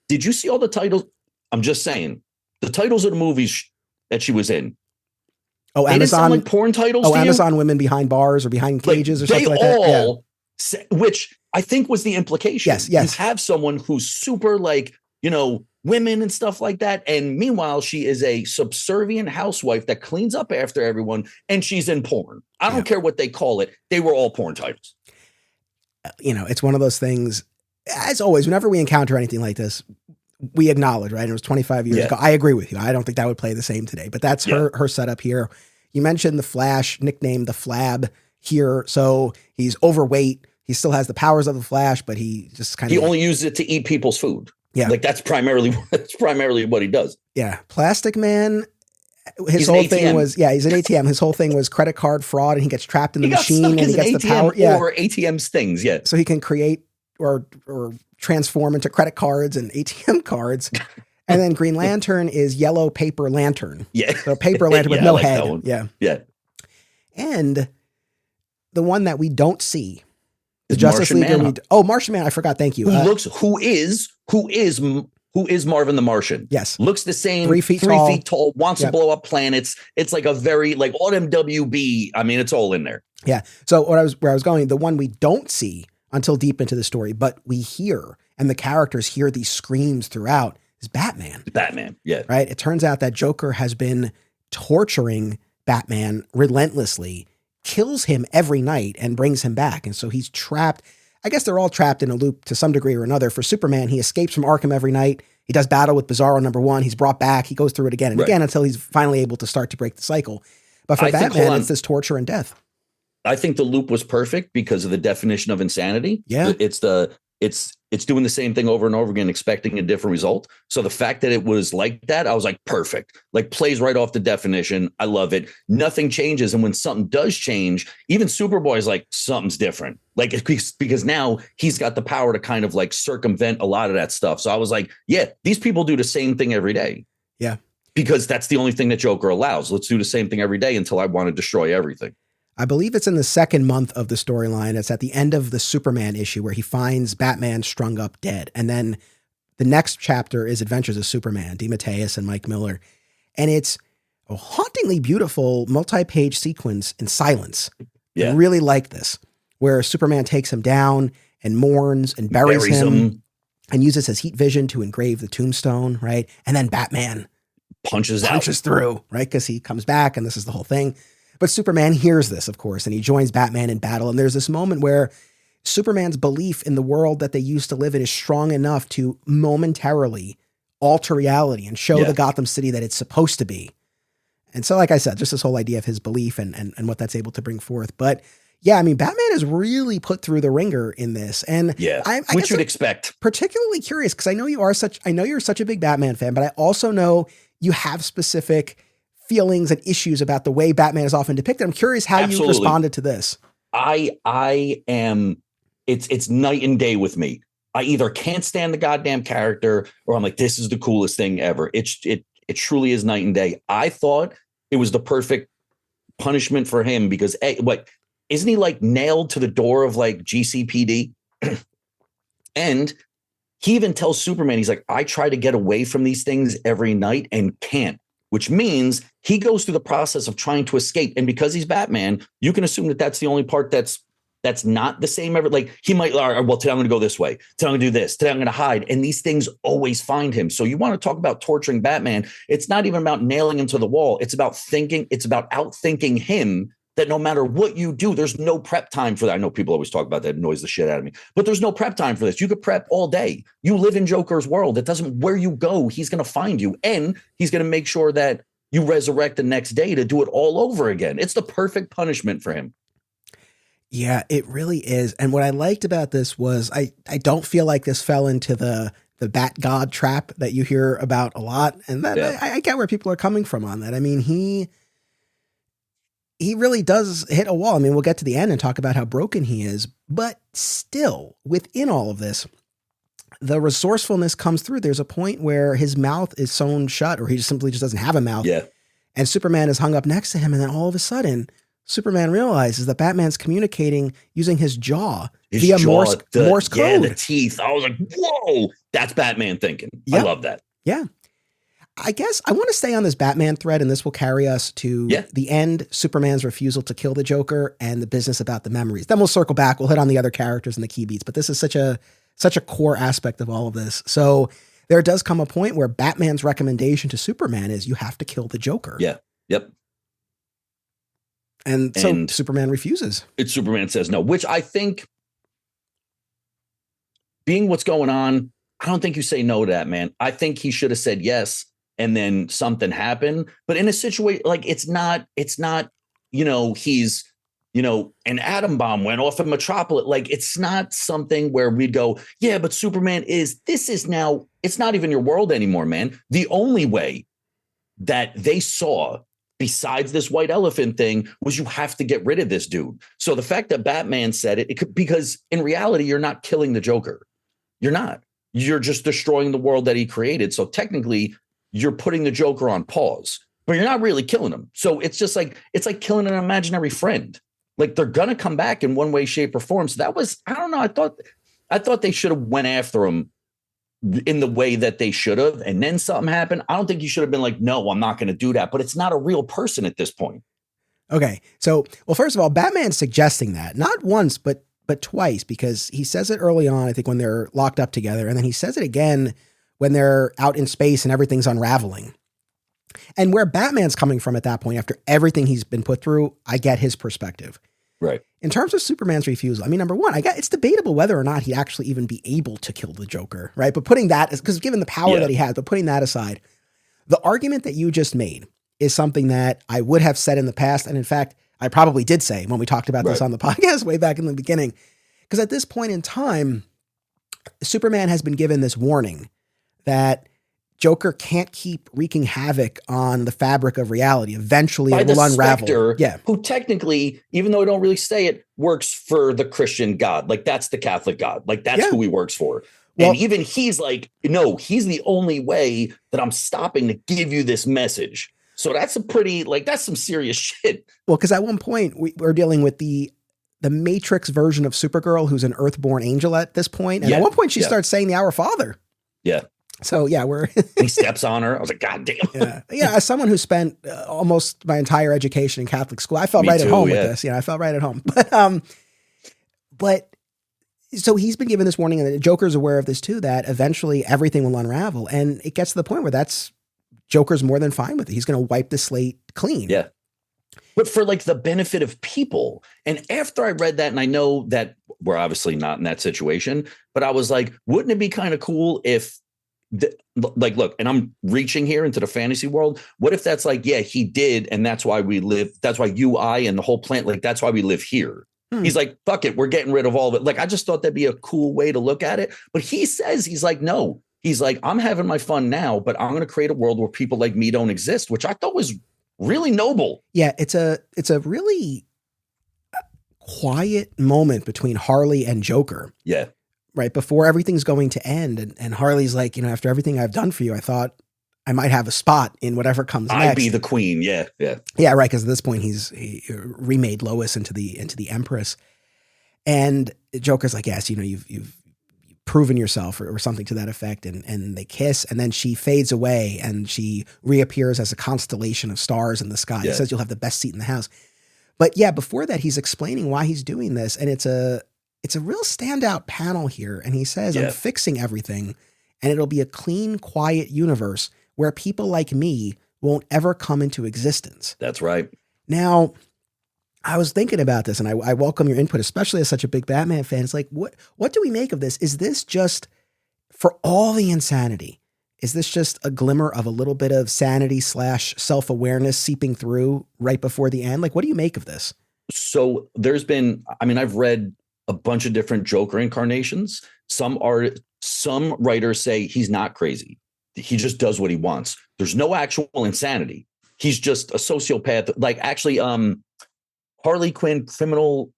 did you see all the titles? I'm just saying, the titles of the movies that she was in. Oh, they Amazon, didn't sound like porn titles. Oh, Amazon women behind bars or behind cages or something like that. Yeah. Which I think was the implication. Yes. You have someone who's super like, women and stuff like that. And meanwhile, she is a subservient housewife that cleans up after everyone, and she's in porn. I don't care what they call it. They were all porn titles. It's one of those things, as always, whenever we encounter anything like this, we acknowledge, right? It was 25 years ago. I agree with you. I don't think that would play the same today, but that's her setup here. You mentioned the Flash, nicknamed the Flab here. So he's overweight. He still has the powers of the Flash, but he just kind of... He only uses it to eat people's food. Yeah. Like that's primarily what he does. Yeah. Plastic Man, his whole thing was, he's an ATM. His whole thing was credit card fraud, and he gets trapped in the machine and he gets the power. Or ATM stings. Yeah. So he can create or transform into credit cards and ATM cards. And then Green Lantern is yellow paper lantern. Yeah. So paper lantern with no head. Yeah. Yeah. And the one that we don't see, the Justice League. Martian Man. I forgot. Thank you. Who is Marvin the Martian? Yes. Looks the same. 3 feet tall. Wants to blow up planets. It's like a very like all them WB. I mean, it's all in there. Yeah. So where I was going, the one we don't see until deep into the story, but we hear, and the characters hear these screams throughout, is Batman. Batman. Yeah. Right. It turns out that Joker has been torturing Batman relentlessly, kills him every night and brings him back. And so he's trapped. I guess they're all trapped in a loop to some degree or another. For Superman, he escapes from Arkham every night. He does battle with Bizarro #1. He's brought back. He goes through it again and again until he's finally able to start to break the cycle. But for Batman, it's this torture and death. I think the loop was perfect because of the definition of insanity. Yeah. It's doing the same thing over and over again, expecting a different result. So the fact that it was like that, I was like, perfect. Like plays right off the definition. I love it. Nothing changes. And when something does change, even Superboy is like, something's different. Like, because now he's got the power to kind of like circumvent a lot of that stuff. So I was like, yeah, these people do the same thing every day. Yeah. Because that's the only thing that Joker allows. Let's do the same thing every day until I want to destroy everything. I believe it's in the second month of the storyline. It's at the end of the Superman issue where he finds Batman strung up dead. And then the next chapter is Adventures of Superman, DeMatteis and Mike Miller. And it's a hauntingly beautiful multi-page sequence in silence. Yeah. I really like this, where Superman takes him down and mourns and buries him and uses his heat vision to engrave the tombstone, right? And then Batman punches through, right? Because he comes back and this is the whole thing. But Superman hears this, of course, and he joins Batman in battle. And there's this moment where Superman's belief in the world that they used to live in is strong enough to momentarily alter reality and show the Gotham City that it's supposed to be. And so, like I said, just this whole idea of his belief and what that's able to bring forth. But yeah, I mean, Batman is really put through the ringer in this. And which you'd expect. Particularly curious, because I know you're such a big Batman fan, but I also know you have specific feelings and issues about the way Batman is often depicted. I'm curious how you responded to this. I am, it's night and day with me. I either can't stand the goddamn character or I'm like, this is the coolest thing ever. It truly is night and day. I thought it was the perfect punishment for him because isn't he like nailed to the door of like GCPD? And he even tells Superman, he's like, I try to get away from these things every night and can't. Which means he goes through the process of trying to escape. And because he's Batman, you can assume that that's the only part that's that's not the same ever. Like he might, all right, well, today I'm going to go this way. Today I'm going to do this. Today I'm going to hide. And these things always find him. So you want to talk about torturing Batman. It's not even about nailing him to the wall. It's about thinking. It's about outthinking him, that no matter what you do, there's no prep time for that. I know people always talk about that, annoys the shit out of me, but there's no prep time for this. You could prep all day. You live in Joker's world. It doesn't, where you go, he's going to find you, and he's going to make sure that you resurrect the next day to do it all over again. It's the perfect punishment for him. Yeah, it really is. And what I liked about this was I don't feel like this fell into the Bat God trap that you hear about a lot. And that I get where people are coming from on that. I mean, he really does hit a wall. I mean, we'll get to the end and talk about how broken he is, but still within all of this, the resourcefulness comes through. There's a point where his mouth is sewn shut, or he just simply doesn't have a mouth. Yeah. And Superman is hung up next to him. And then all of a sudden, Superman realizes that Batman's communicating using his jaw via Morse code. Yeah, the teeth. I was like, whoa, that's Batman thinking. Yep. I love that. Yeah. I guess I want to stay on this Batman thread, and this will carry us to the end, Superman's refusal to kill the Joker, and the business about the memories. Then we'll circle back. We'll hit on the other characters and the key beats, but this is such a core aspect of all of this. So there does come a point where Batman's recommendation to Superman is you have to kill the Joker. Yeah. Yep. And so Superman refuses. Superman says no, which I think, being what's going on, I don't think you say no to that, man. I think he should have said yes, and then something happened. But in a situation like it's not, he's, an atom bomb went off in Metropolis. Like, it's not something where we'd go, yeah, but Superman it's not even your world anymore, man. The only way that they saw, besides this white elephant thing, was you have to get rid of this dude. So the fact that Batman said it could, because in reality, you're not killing the Joker. You're not. You're just destroying the world that he created. So technically, you're putting the Joker on pause, but you're not really killing him. So it's just like, it's like killing an imaginary friend. Like, they're going to come back in one way, shape, or form. So that was, I don't know. I thought they should have went after him in the way that they should have, and then something happened. I don't think you should have been like, no, I'm not going to do that. But it's not a real person at this point. Okay. So, well, first of all, Batman's suggesting that not once, but twice, because he says it early on, I think, when they're locked up together. And then he says it again when they're out in space and everything's unraveling. And where Batman's coming from at that point, after everything he's been put through, I get his perspective. Right. In terms of Superman's refusal, I mean, number one, it's debatable whether or not he'd actually even be able to kill the Joker, right? But putting that, because given the power that he has, but putting that aside, the argument that you just made is something that I would have said in the past. And in fact, I probably did say when we talked about this on the podcast way back in the beginning, because at this point in time, Superman has been given this warning that Joker can't keep wreaking havoc on the fabric of reality. Eventually it will unravel. Spectre, who technically, even though I don't really say it, works for the Christian God. Like, that's the Catholic God. Like, that's who he works for. Well, and even he's like, no, he's the only way that I'm stopping to give you this message. So that's that's some serious shit. Well, because at one point we're dealing with the Matrix version of Supergirl, who's an earthborn angel at this point. And at one point she starts saying the Our Father. Yeah. So he steps on her. I was like, God damn. Yeah. As someone who spent almost my entire education in Catholic school, I felt at home with this. I felt right at home. But so he's been given this warning, and the Joker's aware of this too, that eventually everything will unravel. And it gets to the point where Joker's more than fine with it. He's going to wipe the slate clean. Yeah. But for like the benefit of people. And after I read that, and I know that we're obviously not in that situation, but I was like, wouldn't it be kind of cool if, look, and I'm reaching here into the fantasy world. What if that's like, yeah, he did, and that's why we live. That's why you, I, and the whole plant, like, that's why we live here. He's like, fuck it, we're getting rid of all of it. Like, I just thought that'd be a cool way to look at it. But he says, he's like, no, he's like, I'm having my fun now, but I'm going to create a world where people like me don't exist, which I thought was really noble. Yeah, it's a really quiet moment between Harley and Joker. Yeah. Right before everything's going to end. And Harley's like, after everything I've done for you, I thought I might have a spot in whatever comes next. I'd be the queen. Yeah. Yeah. Yeah. Right. Cause at this point he remade Lois into the Empress, and Joker's like, yes, you've proven yourself or something to that effect. And they kiss, and then she fades away and she reappears as a constellation of stars in the sky. He says, you'll have the best seat in the house. But yeah, before that, he's explaining why he's doing this. And it's a real standout panel here. And he says, I'm fixing everything and it'll be a clean, quiet universe where people like me won't ever come into existence. That's right. Now, I was thinking about this and I welcome your input, especially as such a big Batman fan. It's like, what do we make of this? Is this just, for all the insanity, is this just a glimmer of a little bit of sanity / self-awareness seeping through right before the end? Like, what do you make of this? So I've read a bunch of different Joker incarnations. Some writers say he's not crazy. He just does what he wants. There's no actual insanity. He's just a sociopath. Like, actually, Harley Quinn, Criminal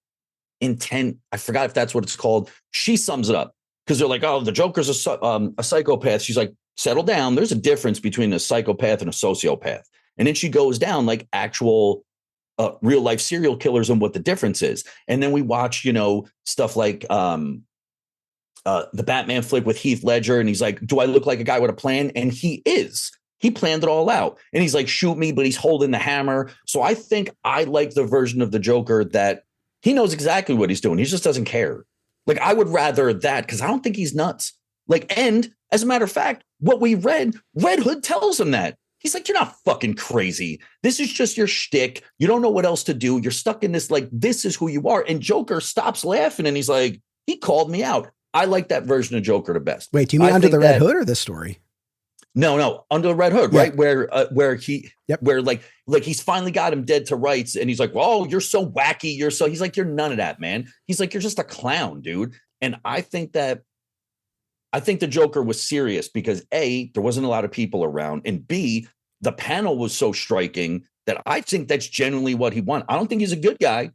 Intent, I forgot if that's what it's called. She sums it up because they're like, oh, the Joker's a psychopath. She's like, settle down. There's a difference between a psychopath and a sociopath. And then she goes down like actual real life serial killers and what the difference is. And then we watch, stuff like the Batman flick with Heath Ledger. And he's like, do I look like a guy with a plan? And he is. He planned it all out. And he's like, shoot me, but he's holding the hammer. So I think I like the version of the Joker that he knows exactly what he's doing. He just doesn't care. Like, I would rather that because I don't think he's nuts. Like, and as a matter of fact, what we read, Red Hood tells him that. He's like, you're not fucking crazy. This is just your shtick. You don't know what else to do. You're stuck in this, like, this is who you are. And Joker stops laughing and he's like, he called me out. I like that version of Joker the best. Wait, do you mean Under the Red Hood or this story? No, Under the Red Hood, right? Where he's finally got him dead to rights. And he's like, well, you're so wacky. He's like, you're none of that, man. He's like, you're just a clown, dude. And I think the Joker was serious because A, there wasn't a lot of people around, and B, the panel was so striking that I think that's genuinely what he wanted. I don't think he's a good guy.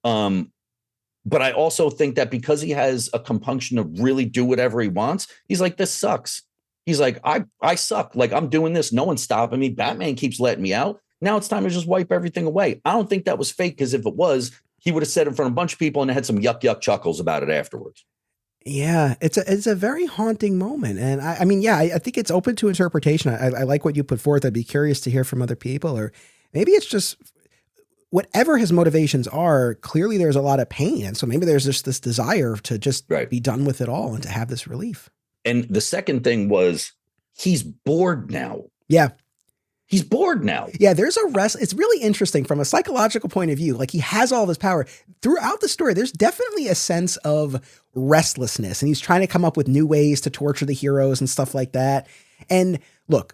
But I also think that because he has a compunction to really do whatever he wants, he's like, this sucks. He's like, I suck. Like, I'm doing this. No one's stopping me. Batman keeps letting me out. Now it's time to just wipe everything away. I don't think that was fake, because if it was, he would have said it in front of a bunch of people and had some yuck chuckles about it afterwards. Yeah, it's a very haunting moment. And I think it's open to interpretation. I like what you put forth. I'd be curious to hear from other people, or maybe it's just whatever his motivations are. Clearly there's a lot of pain. And so maybe there's just this desire to just be done with it all and to have this relief. And the second thing was, he's bored now. Yeah. He's bored now. Yeah, there's it's really interesting from a psychological point of view. Like, he has all this power. Throughout the story, there's definitely a sense of restlessness, and he's trying to come up with new ways to torture the heroes and stuff like that. And look,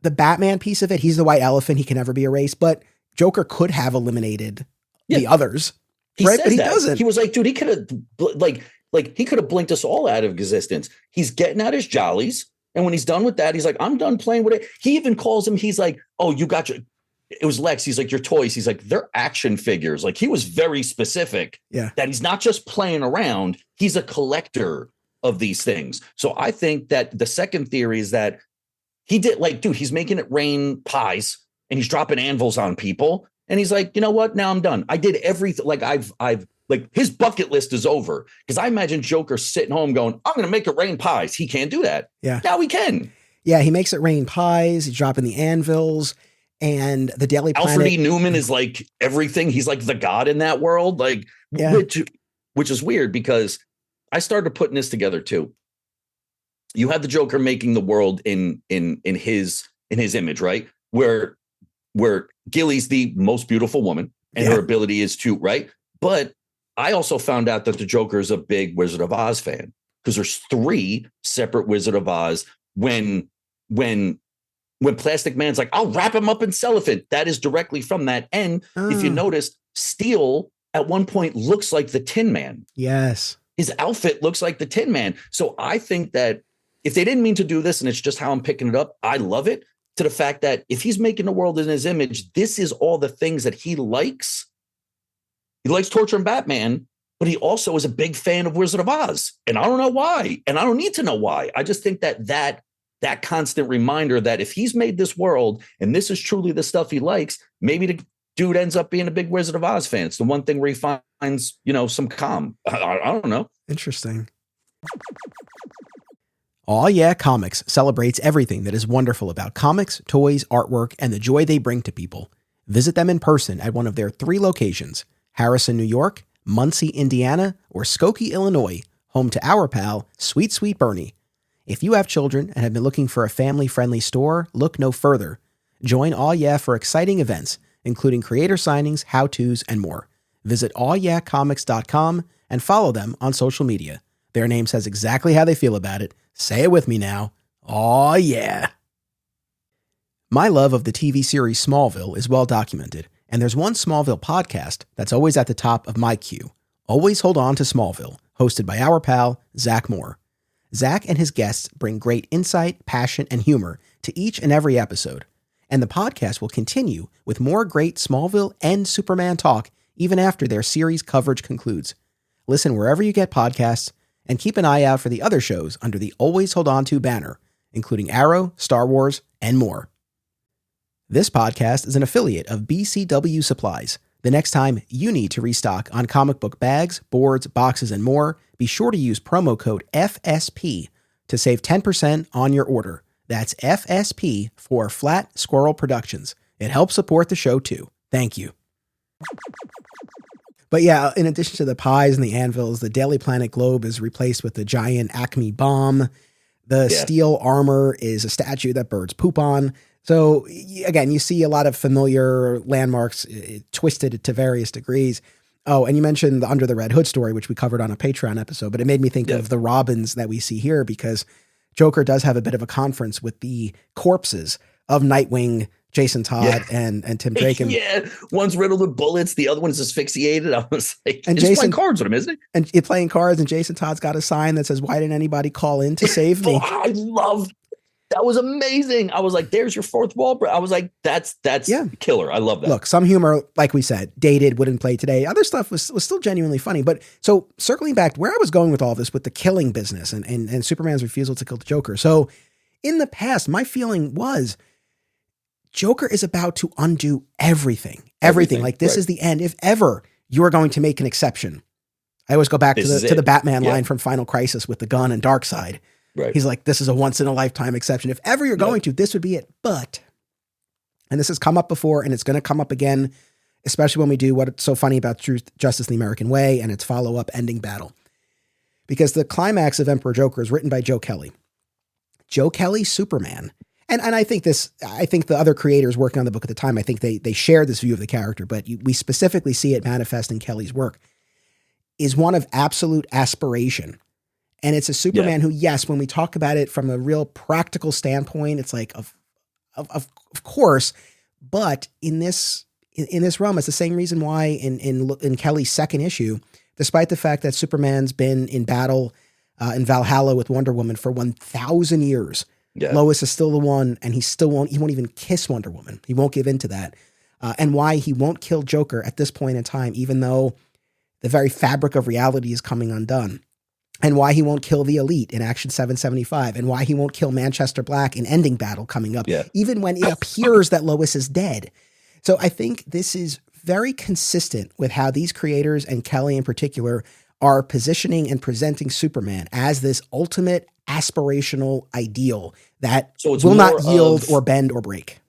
the Batman piece of it, he's the white elephant. He can never be erased, but Joker could have eliminated the others. But he doesn't. He was like, dude, he could have he could have blinked us all out of existence. He's getting out his jollies. And when he's done with that, he's like, I'm done playing with it. He even calls him, he's like, oh, you got your, it was Lex. He's like, your toys. He's like, they're action figures. Like, he was very specific that he's not just playing around. He's a collector of these things. So I think that the second theory is that he did, like, dude, he's making it rain pies and he's dropping anvils on people. And he's like, you know what? Now I'm done. I did everything. Like, I've like, his bucket list is over. Because I imagine Joker sitting home going, I'm going to make it rain pies. He can't do that. Yeah. Now he can. Yeah, he makes it rain pies. He's dropping the anvils. And the Daily Planet. Alfred E. Newman is like everything. He's like the god in that world. Like, which is weird, because I started putting this together too. You have the Joker making the world in his image, right? Where Gilly's the most beautiful woman and her ability is to, right? But I also found out that the Joker is a big Wizard of Oz fan, because there's 3 separate Wizard of Oz. When Plastic Man's like, I'll wrap him up in cellophane, that is directly from that. And if you notice, Steel at one point looks like the Tin Man. Yes. His outfit looks like the Tin Man. So I think that if they didn't mean to do this, and it's just how I'm picking it up, I love it, to the fact that if he's making the world in his image, this is all the things that he likes. He likes torturing Batman, but he also is a big fan of Wizard of Oz. And I don't know why. And I don't need to know why. I just think that constant reminder that if he's made this world and this is truly the stuff he likes, maybe the dude ends up being a big Wizard of Oz fan. It's the one thing where he finds, some calm. I don't know. Interesting. Aw Yeah Comics celebrates everything that is wonderful about comics, toys, artwork, and the joy they bring to people. Visit them in person at one of their 3 locations, Harrison, New York, Muncie, Indiana, or Skokie, Illinois, home to our pal, Sweet Sweet Bernie. If you have children and have been looking for a family-friendly store, look no further. Join Aw Yeah for exciting events, including creator signings, how-tos, and more. Visit awyeahcomics.com and follow them on social media. Their name says exactly how they feel about it. Say it with me now. Aw yeah. My love of the TV series Smallville is well documented, and there's one Smallville podcast that's always at the top of my queue. Always Hold On to Smallville, hosted by our pal, Zach Moore. Zach and his guests bring great insight, passion, and humor to each and every episode. And the podcast will continue with more great Smallville and Superman talk even after their series coverage concludes. Listen wherever you get podcasts, and keep an eye out for the other shows under the Always Hold On To banner, including Arrow, Star Wars, and more. This podcast is an affiliate of BCW Supplies. The next time you need to restock on comic book bags, boards, boxes, and more, be sure to use promo code FSP to save 10% on your order. That's FSP for Flat Squirrel Productions. It helps support the show too. Thank you. But yeah, in addition to the pies and the anvils, the Daily Planet globe is replaced with the giant Acme bomb. The steel armor is a statue that birds poop on. So again, you see a lot of familiar landmarks twisted to various degrees. Oh, and you mentioned the Under the Red Hood story, which we covered on a Patreon episode, but it made me think of the Robins that we see here, because Joker does have a bit of a conference with the corpses of Nightwing, Jason Todd, and Tim Drake. Yeah, one's riddled with bullets, the other one's asphyxiated. I was like, and Jason playing cards with him, isn't he? And you're playing cards, and Jason Todd's got a sign that says, "Why didn't anybody call in to save me?" I love that. Was amazing. I was like, "There's your fourth wall, bro." I was like, "That's killer." I love that. Look, some humor, like we said, dated, wouldn't play today. Other stuff was still genuinely funny. But so circling back to where I was going with all this, with the killing business and Superman's refusal to kill the Joker. So in the past, my feeling was Joker is about to undo everything. Like this is the end. If ever you are going to make an exception, I always go back to the Batman line from Final Crisis with the gun and Darkseid. Right. He's like, this is a once in a lifetime exception. If ever you're going to, this would be it. But, and this has come up before and it's going to come up again, especially when we do what's so funny about Truth, Justice, and the American Way and its follow-up Ending Battle. Because the climax of Emperor Joker is written by Joe Kelly. Joe Kelly's Superman. And I think the other creators working on the book at the time, I think they share this view of the character, but we specifically see it manifest in Kelly's work, is one of absolute aspiration. And it's a Superman who, yes, when we talk about it from a real practical standpoint, it's like, of course, but in this realm, it's the same reason why in Kelly's second issue, despite the fact that Superman's been in battle in Valhalla with Wonder Woman for 1,000 years, Lois is still the one, and he won't even kiss Wonder Woman. He won't give in to that. And why he won't kill Joker at this point in time, even though the very fabric of reality is coming undone. And why he won't kill the Elite in Action 775, and why he won't kill Manchester Black in Ending Battle coming up, even when it appears that Lois is dead. So I think this is very consistent with how these creators, and Kelly in particular, are positioning and presenting Superman as this ultimate aspirational ideal that will not yield or bend or break.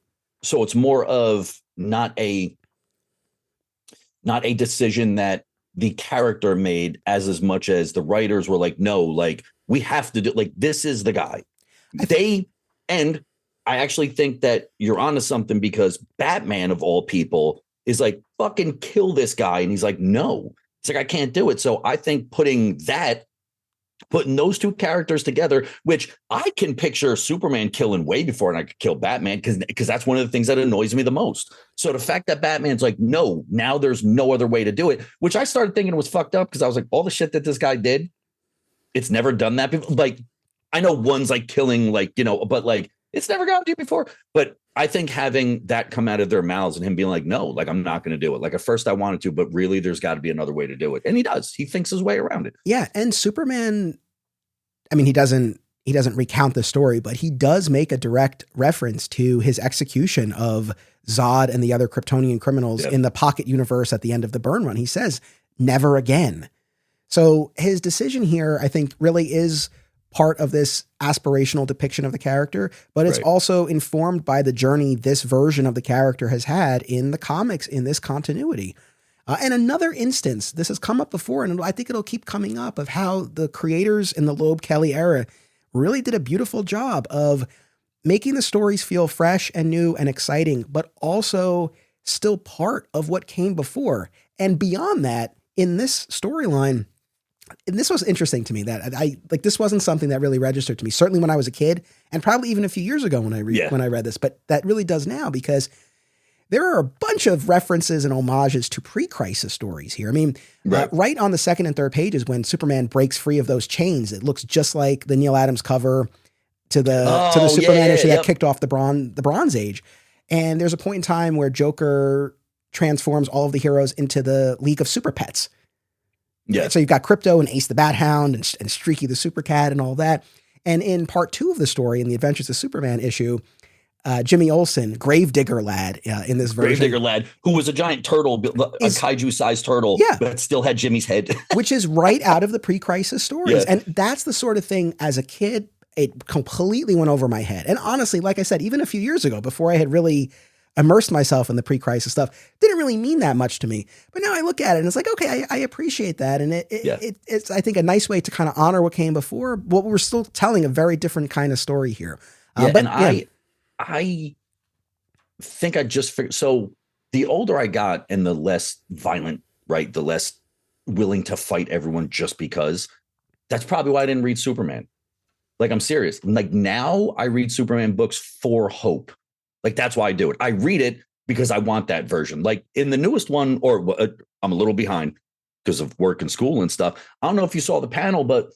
So it's more of not a decision that the character made as much as the writers were like, no, like we have to do, like, this is the guy. And I actually think that you're onto something, because Batman of all people is like, fucking kill this guy. And he's like, no, it's like, I can't do it. So I think putting those two characters together, which I can picture Superman killing way before and I could kill Batman, because that's one of the things that annoys me the most. So the fact that Batman's like, no, now there's no other way to do it, which I started thinking was fucked up, because I was like, all the shit that this guy did, it's never done that before. Like, I know one's like killing, like, but like, it's never gone to you before. But I think having that come out of their mouths and him being like, no, like, I'm not going to do it. Like, at first I wanted to, but really there's got to be another way to do it. And he does. He thinks his way around it. Yeah. And Superman, I mean, he doesn't recount the story, but he does make a direct reference to his execution of Zod and the other Kryptonian criminals in the Pocket universe at the end of the Byrne run. He says, never again. So his decision here, I think, really is part of this aspirational depiction of the character, but it's Right. also informed by the journey this version of the character has had in the comics in this continuity. And another instance, this has come up before, and I think it'll keep coming up, of how the creators in the Loeb Kelly era really did a beautiful job of making the stories feel fresh and new and exciting, but also still part of what came before. And beyond that, in this storyline, and this was interesting to me, that I like, this wasn't something that really registered to me, certainly when I was a kid, and probably even a few years ago when I read this, but that really does now, because there are a bunch of references and homages to pre-crisis stories here. I mean, right on the second and third pages, when Superman breaks free of those chains, it looks just like the Neil Adams cover to the Superman issue that kicked off the Bronze Age. And there's a point in time where Joker transforms all of the heroes into the League of Super Pets. Yeah. So you've got Crypto and Ace the Bat Hound and Streaky the Super Cat and all that. And in part 2 of the story, in the Adventures of Superman issue, Jimmy Olsen, Gravedigger Lad, in this version. Gravedigger Lad, who was a giant turtle, a kaiju-sized turtle, but still had Jimmy's head. Which is right out of the pre-crisis stories. And that's the sort of thing, as a kid, it completely went over my head. And honestly, like I said, even a few years ago, before I had really immersed myself in the pre-crisis stuff, didn't really mean that much to me. But now I look at it and it's like, okay, I appreciate that. And it's, I think, a nice way to kind of honor what came before, but we're still telling a very different kind of story here. I think I just figured, so the older I got and the less violent, right, the less willing to fight everyone just because, that's probably why I didn't read Superman. Like, I'm serious. Like, now I read Superman books for hope. Like, that's why I do it. I read it because I want that version. Like, in the newest one, or I'm a little behind because of work and school and stuff. I don't know if you saw the panel, but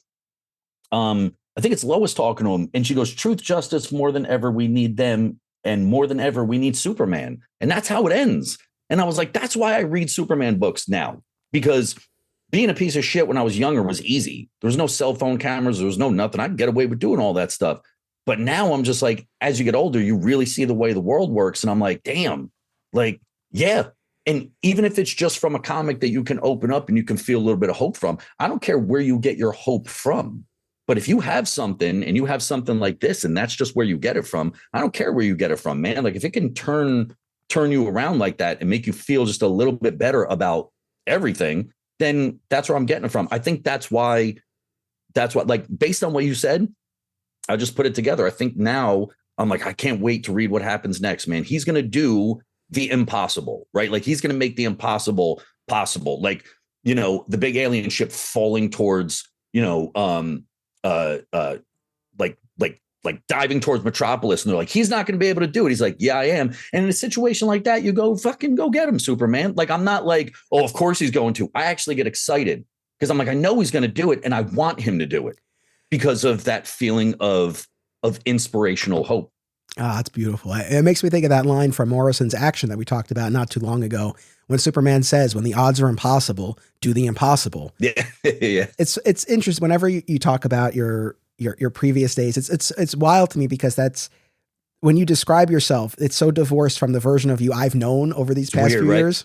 I think it's Lois talking to him, and she goes, "Truth, justice, more than ever, we need them. And more than ever, we need Superman." And that's how it ends. And I was like, that's why I read Superman books now, because being a piece of shit when I was younger was easy. There was no cell phone cameras. There was no nothing. I could get away with doing all that stuff. But now I'm just like, as you get older, you really see the way the world works. And I'm like, damn, like, yeah. And even if it's just from a comic that you can open up and you can feel a little bit of hope from, I don't care where you get your hope from. But if you have something and you have something like this, and that's just where you get it from, I don't care where you get it from, man. Like, if it can turn you around like that and make you feel just a little bit better about everything, then that's where I'm getting it from. I think that's what, like, based on what you said, I just put it together. I think now I'm like, I can't wait to read what happens next, man. He's going to do the impossible, right? Like, he's going to make the impossible possible. Like, you know, the big alien ship falling towards, you know, like diving towards Metropolis, and they're like, he's not going to be able to do it. He's like, yeah, I am. And in a situation like that, you go, fucking go get him, Superman. Like, I'm not like, oh, of course he's going to. I actually get excited because I'm like, I know he's going to do it, and I want him to do it because of that feeling of inspirational hope. Ah, that's beautiful. It makes me think of that line from Morrison's Action that we talked about not too long ago, when Superman says, when the odds are impossible, do the impossible. Yeah. Yeah. It's interesting. Whenever you talk about your previous days, it's wild to me, because that's when you describe yourself, it's so divorced from the version of you I've known over these past few years.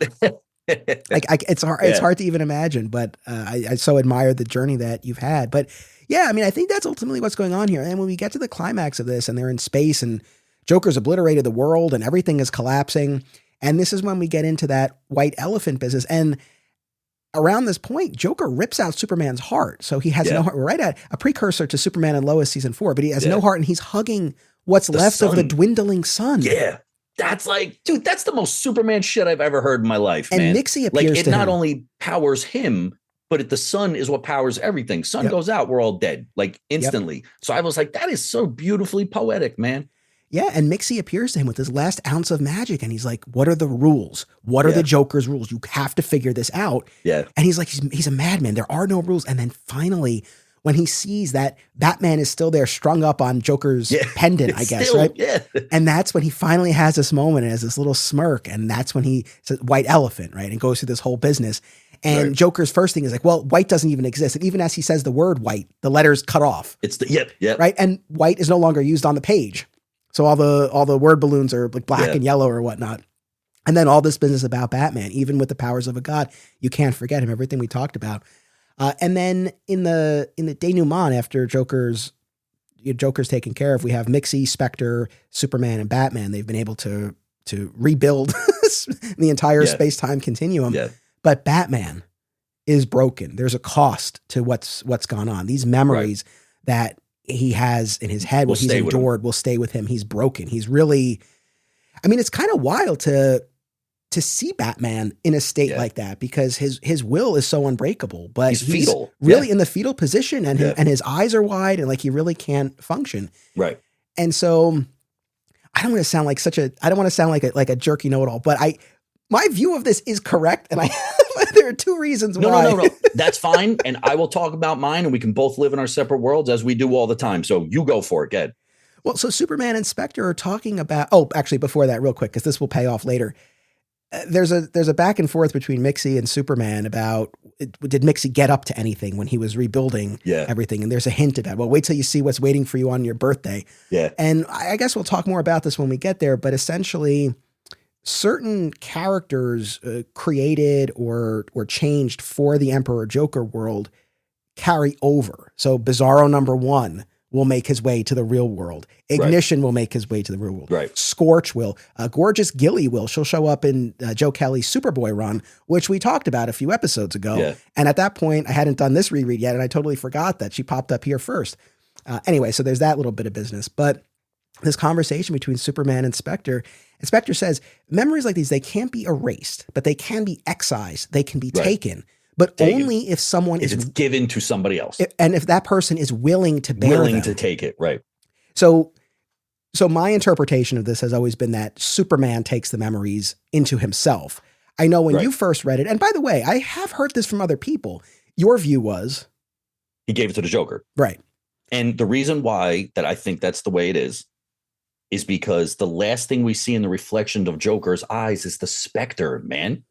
It's hard to even imagine, but I so admire the journey that you've had. But yeah, I mean, I think that's ultimately what's going on here. And when we get to the climax of this, and they're in space, and Joker's obliterated the world, and everything is collapsing, and this is when we get into that white elephant business. And around this point, Joker rips out Superman's heart. So he has no heart. We're right at a precursor to Superman and Lois season 4, but he has no heart, and he's hugging what's left of the dwindling sun. Yeah. That's like, dude, that's the most Superman shit I've ever heard in my life, and man. Nixie appears like, it to not him. Only powers him, but the sun is what powers everything. Sun goes out, we're all dead, like, instantly. So I was like, that is so beautifully poetic, man. Yeah, and Mixie appears to him with his last ounce of magic, and he's like, what are the rules? What are the Joker's rules? You have to figure this out. Yeah. And he's like, he's a madman. There are no rules. And then finally, when he sees that Batman is still there strung up on Joker's pendant, I guess, right? Yeah. And that's when he finally has this moment and has this little smirk, and that's when he says, white elephant, right? And goes through this whole business. And Joker's first thing is like, well, white doesn't even exist. And even as he says the word white, the letter's cut off. It's the, right? And white is no longer used on the page. So all the word balloons are like black and yellow or whatnot. And then all this business about Batman, even with the powers of a god, you can't forget him, everything we talked about. And then in the denouement, after Joker's Joker's taken care of. We have Mixie, Spectre, Superman, and Batman. They've been able to rebuild the entire space-time continuum. Yeah. But Batman is broken. There's a cost to what's gone on. These memories that he has in his head, what he's endured, will stay with him. He's broken. He's really, I mean, it's kind of wild to see Batman in a state like that, because his will is so unbreakable, but he's fetal, really in the fetal position, and his eyes are wide, and like he really can't function. Right. And so I don't want to sound like a jerky know-it-all, but my view of this is correct, and there are two reasons why. No. That's fine, and I will talk about mine, and we can both live in our separate worlds as we do all the time. So you go for it, Ed. Well, so Superman and Spectre are talking about. Oh, actually, before that, real quick, because this will pay off later. There's a back and forth between Mixie and Superman about did Mixie get up to anything when he was rebuilding everything, and there's a hint of that. Well, wait till you see what's waiting for you on your birthday. Yeah, and I guess we'll talk more about this when we get there. But essentially, certain characters created or changed for the Emperor Joker world carry over. So Bizarro #1 will make his way to the real world. Ignition will make his way to the real world. Right. Scorch will. Gorgeous Gilly will. She'll show up in Joe Kelly's Superboy run, which we talked about a few episodes ago. Yeah. And at that point, I hadn't done this reread yet, and I totally forgot that she popped up here first. Anyway, so there's that little bit of business. But this conversation between Superman and Spectre says, memories like these, they can't be erased, but they can be excised. They can be taken. But only if someone is given to somebody else. And if that person is willing to bear them. To take it, right. So my interpretation of this has always been that Superman takes the memories into himself. I know when you first read it, and by the way, I have heard this from other people, your view was? He gave it to the Joker. Right. And the reason why that I think that's the way it is because the last thing we see in the reflection of Joker's eyes is the Spectre, man.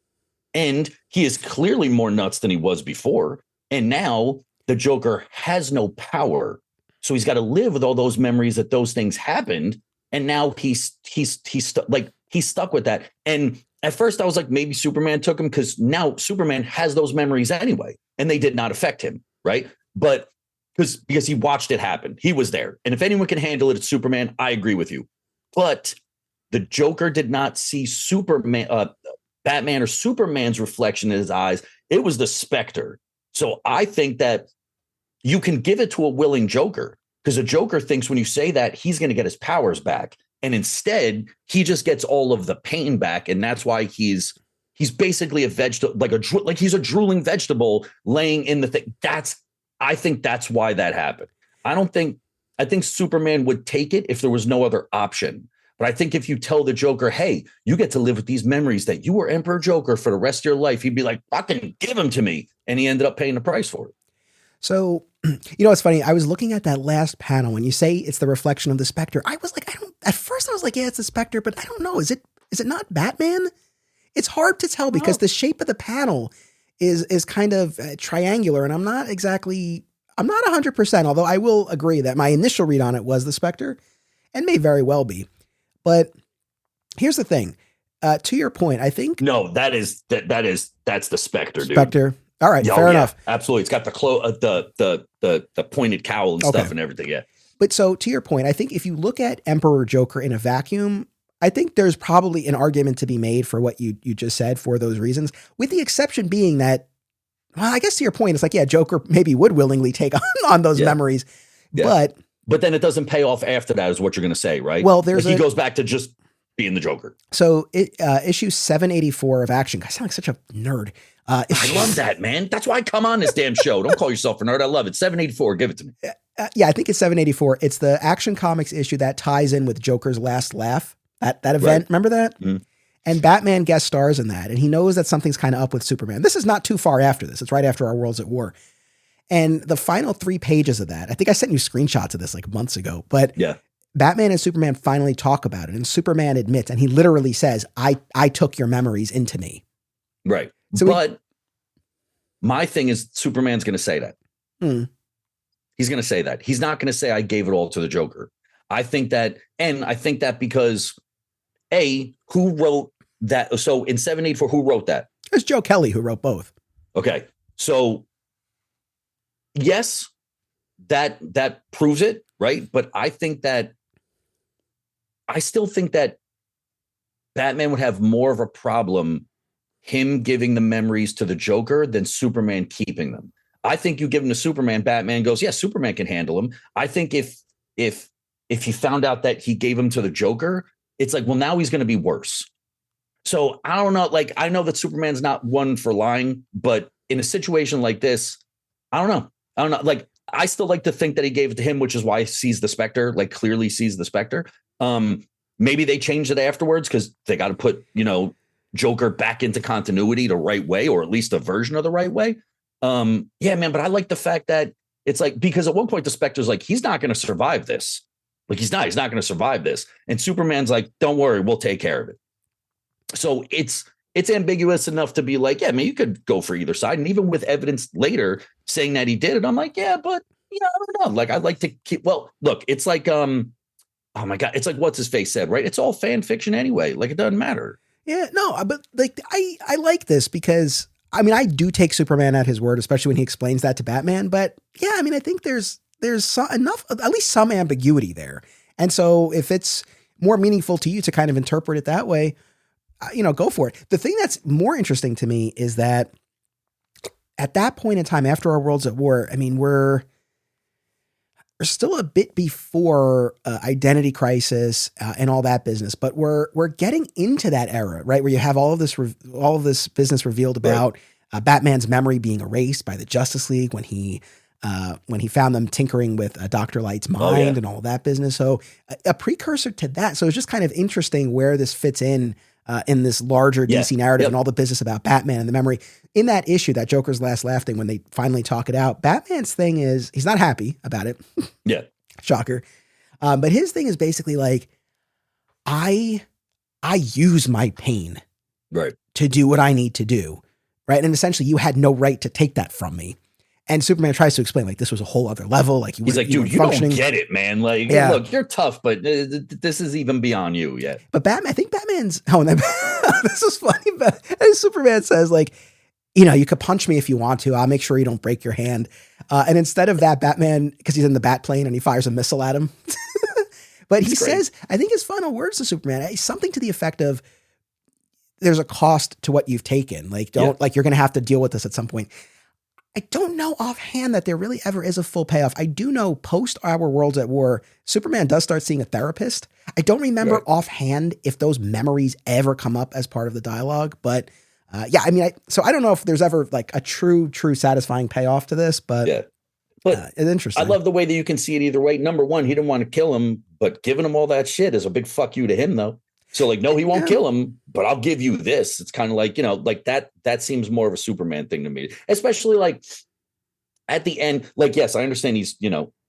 And he is clearly more nuts than he was before. And now the Joker has no power. So he's got to live with all those memories that those things happened. And now he's stuck with that. And at first I was like, maybe Superman took him, because now Superman has those memories anyway, and they did not affect him. Right. But because he watched it happen. He was there. And if anyone can handle it, it's Superman. I agree with you. But the Joker did not see Batman or Superman's reflection in his eyes. It was the Spectre. So I think that you can give it to a willing Joker, because a Joker thinks when you say that he's going to get his powers back. And instead he just gets all of the pain back. And that's why he's basically a vegetable, like he's a drooling vegetable laying in the thing. I think that's why that happened. I think Superman would take it if there was no other option. But I think if you tell the Joker, hey, you get to live with these memories that you were Emperor Joker for the rest of your life, he'd be like, fucking give them to me. And he ended up paying the price for it. So, it's funny. I was looking at that last panel when you say it's the reflection of the Spectre. I was like, at first I was like, yeah, it's the Spectre, but I don't know. Is it not Batman? It's hard to tell because the shape of the panel is kind of triangular, and I'm not 100%, although I will agree that my initial read on it was the Spectre, and may very well be. But here's the thing. To your point, I think that's the Spectre, dude. Spectre. All right, fair enough. Absolutely, it's got the pointed cowl and stuff and everything. Yeah. But so to your point, I think if you look at Emperor Joker in a vacuum, I think there's probably an argument to be made for what you just said for those reasons, with the exception being that, well, I guess to your point, it's like, yeah, Joker maybe would willingly take on those memories, but then it doesn't pay off after that, is what you're going to say, right? Well, he goes back to just being the Joker. So issue 784 of Action. I sound like such a nerd. I love that, man. That's why I come on this damn show. Don't call yourself a nerd. I love it. 784. Give it to me. Yeah, I think it's 784. It's the Action Comics issue that ties in with Joker's last laugh. That event. Right. Remember that? Mm-hmm. And Batman guest stars in that. And he knows that something's kind of up with Superman. This is not too far after this. It's right after Our World's at War. And the final 3 pages of that, I think I sent you screenshots of this like months ago, but Batman and Superman finally talk about it. And Superman admits, and he literally says, I took your memories into me. Right. So my thing is, Superman's going to say that. He's going to say that. He's not going to say, I gave it all to the Joker. I think that because who wrote that? So in 784, who wrote that? It's Joe Kelly who wrote both. Okay. So yes, that proves it, right? But I still think that Batman would have more of a problem him giving the memories to the Joker than Superman keeping them. I think you give them to Superman, Batman goes, yeah, Superman can handle him. I think if he found out that he gave him to the Joker, it's like, well, now he's going to be worse. So I don't know. Like, I know that Superman's not one for lying, but in a situation like this, I don't know. Like, I still like to think that he gave it to him, which is why he sees the Spectre, like clearly sees the Spectre. Maybe they changed it afterwards because they got to put, Joker back into continuity the right way, or at least a version of the right way. Yeah, man. But I like the fact that it's like, because at one point the Spectre's like, he's not going to survive this. Like, he's not going to survive this. And Superman's like, don't worry, we'll take care of it. So it's ambiguous enough to be like, yeah, man, you could go for either side. And even with evidence later saying that he did it, I'm like, yeah, but I don't know. Like, I'd like to keep, well, look, it's like, oh my God, it's like what's his face said, right? It's all fan fiction anyway. Like, it doesn't matter. Yeah, no, but like, I like this because I mean, I do take Superman at his word, especially when he explains that to Batman. But yeah, I mean, I think there's enough, at least some ambiguity there. And so if it's more meaningful to you to kind of interpret it that way, go for it. The thing that's more interesting to me is that at that point in time, after our world's at war, I mean, we're still a bit before Identity Crisis and all that business, but we're getting into that era, right? Where you have all of this business revealed about Batman's memory being erased by the Justice League when he found them tinkering with Dr. Light's mind and all of that business. So a precursor to that. So it's just kind of interesting where this fits in this larger DC narrative and all the business about Batman and the memory. In that issue, that Joker's Last Laugh thing, when they finally talk it out, Batman's thing is he's not happy about it. Yeah. Shocker. But his thing is basically like, I use my pain to do what I need to do. Right. And essentially you had no right to take that from me. And Superman tries to explain, like, this was a whole other level. Like, he's like, dude, you don't get it, man. Like, look, you're tough, but this is even beyond you yet. But I think Batman's, this is funny. But as Superman says, like, you could punch me if you want to. I'll make sure you don't break your hand. And instead of that, Batman, because he's in the bat plane and he fires a missile at him. But he says, I think his final words to Superman, something to the effect of, there's a cost to what you've taken. Like, you're going to have to deal with this at some point. I don't know offhand that there really ever is a full payoff. I do know post Our Worlds at War, Superman does start seeing a therapist. I don't remember offhand if those memories ever come up as part of the dialogue, but I mean, so I don't know if there's ever like a true satisfying payoff to this, but it's interesting. I love the way that you can see it either way. Number one, he didn't want to kill him, but giving him all that shit is a big fuck you to him though. So like, no, he won't kill him, but I'll give you this. It's kind of like, like that seems more of a Superman thing to me, especially like at the end, like, yes, I understand he's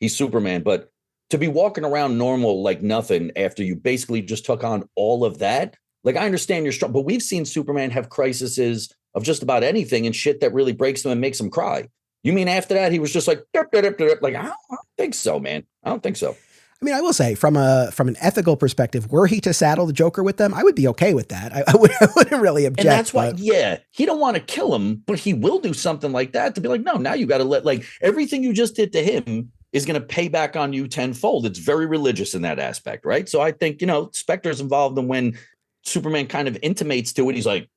Superman, but to be walking around normal, like nothing after you basically just took on all of that. Like, I understand you're strong, but we've seen Superman have crises of just about anything and shit that really breaks him and makes him cry. You mean after that, he was just like, like, I don't think so, man. I don't think so. I mean, I will say from an ethical perspective, were he to saddle the Joker with them, I would be okay with that. I wouldn't really object. And that's why, he don't want to kill him, but he will do something like that to be like, no, now you got to like everything you just did to him is going to pay back on you tenfold. It's very religious in that aspect, right? So I think, Spectre's involved, and when Superman kind of intimates to it, he's like,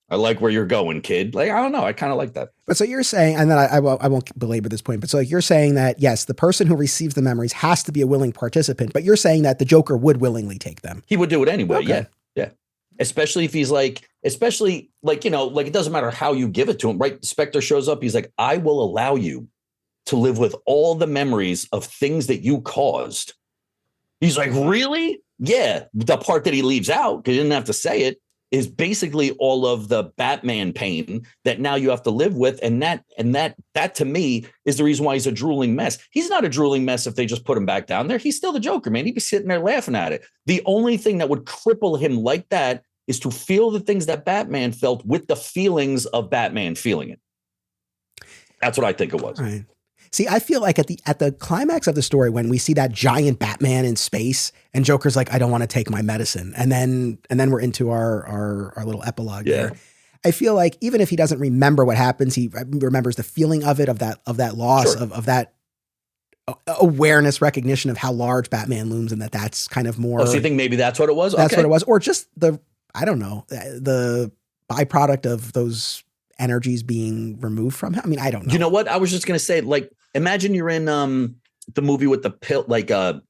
I like where you're going, kid. Like, I don't know. I kind of like that. But so you're saying, and then I won't belabor this point, but so like you're saying that, yes, the person who receives the memories has to be a willing participant, but you're saying that the Joker would willingly take them. He would do it anyway. Okay. Yeah. Especially if he's like, like, it doesn't matter how you give it to him, right? Spectre shows up. He's like, I will allow you to live with all the memories of things that you caused. He's like, really? Yeah. The part that he leaves out, because he didn't have to say it, is basically all of the Batman pain that now you have to live with. And that to me is the reason why he's a drooling mess. He's not a drooling mess if they just put him back down there. He's still the Joker, man. He'd be sitting there laughing at it. The only thing that would cripple him like that is to feel the things that Batman felt with the feelings of Batman feeling it. That's what I think it was. Right. See, I feel like at the climax of the story, when we see that giant Batman in space and Joker's like, I don't want to take my medicine. And then we're into our little epilogue there. I feel like even if he doesn't remember what happens, he remembers the feeling of it, of that loss, of that awareness, recognition of how large Batman looms, and that's kind of more. Oh, so you think maybe that's what it was? That's what it was, or just I don't know, the byproduct of those energies being removed from him. I mean, I don't know. You know what? I was just gonna say, like, imagine you're in the movie with the pill, like the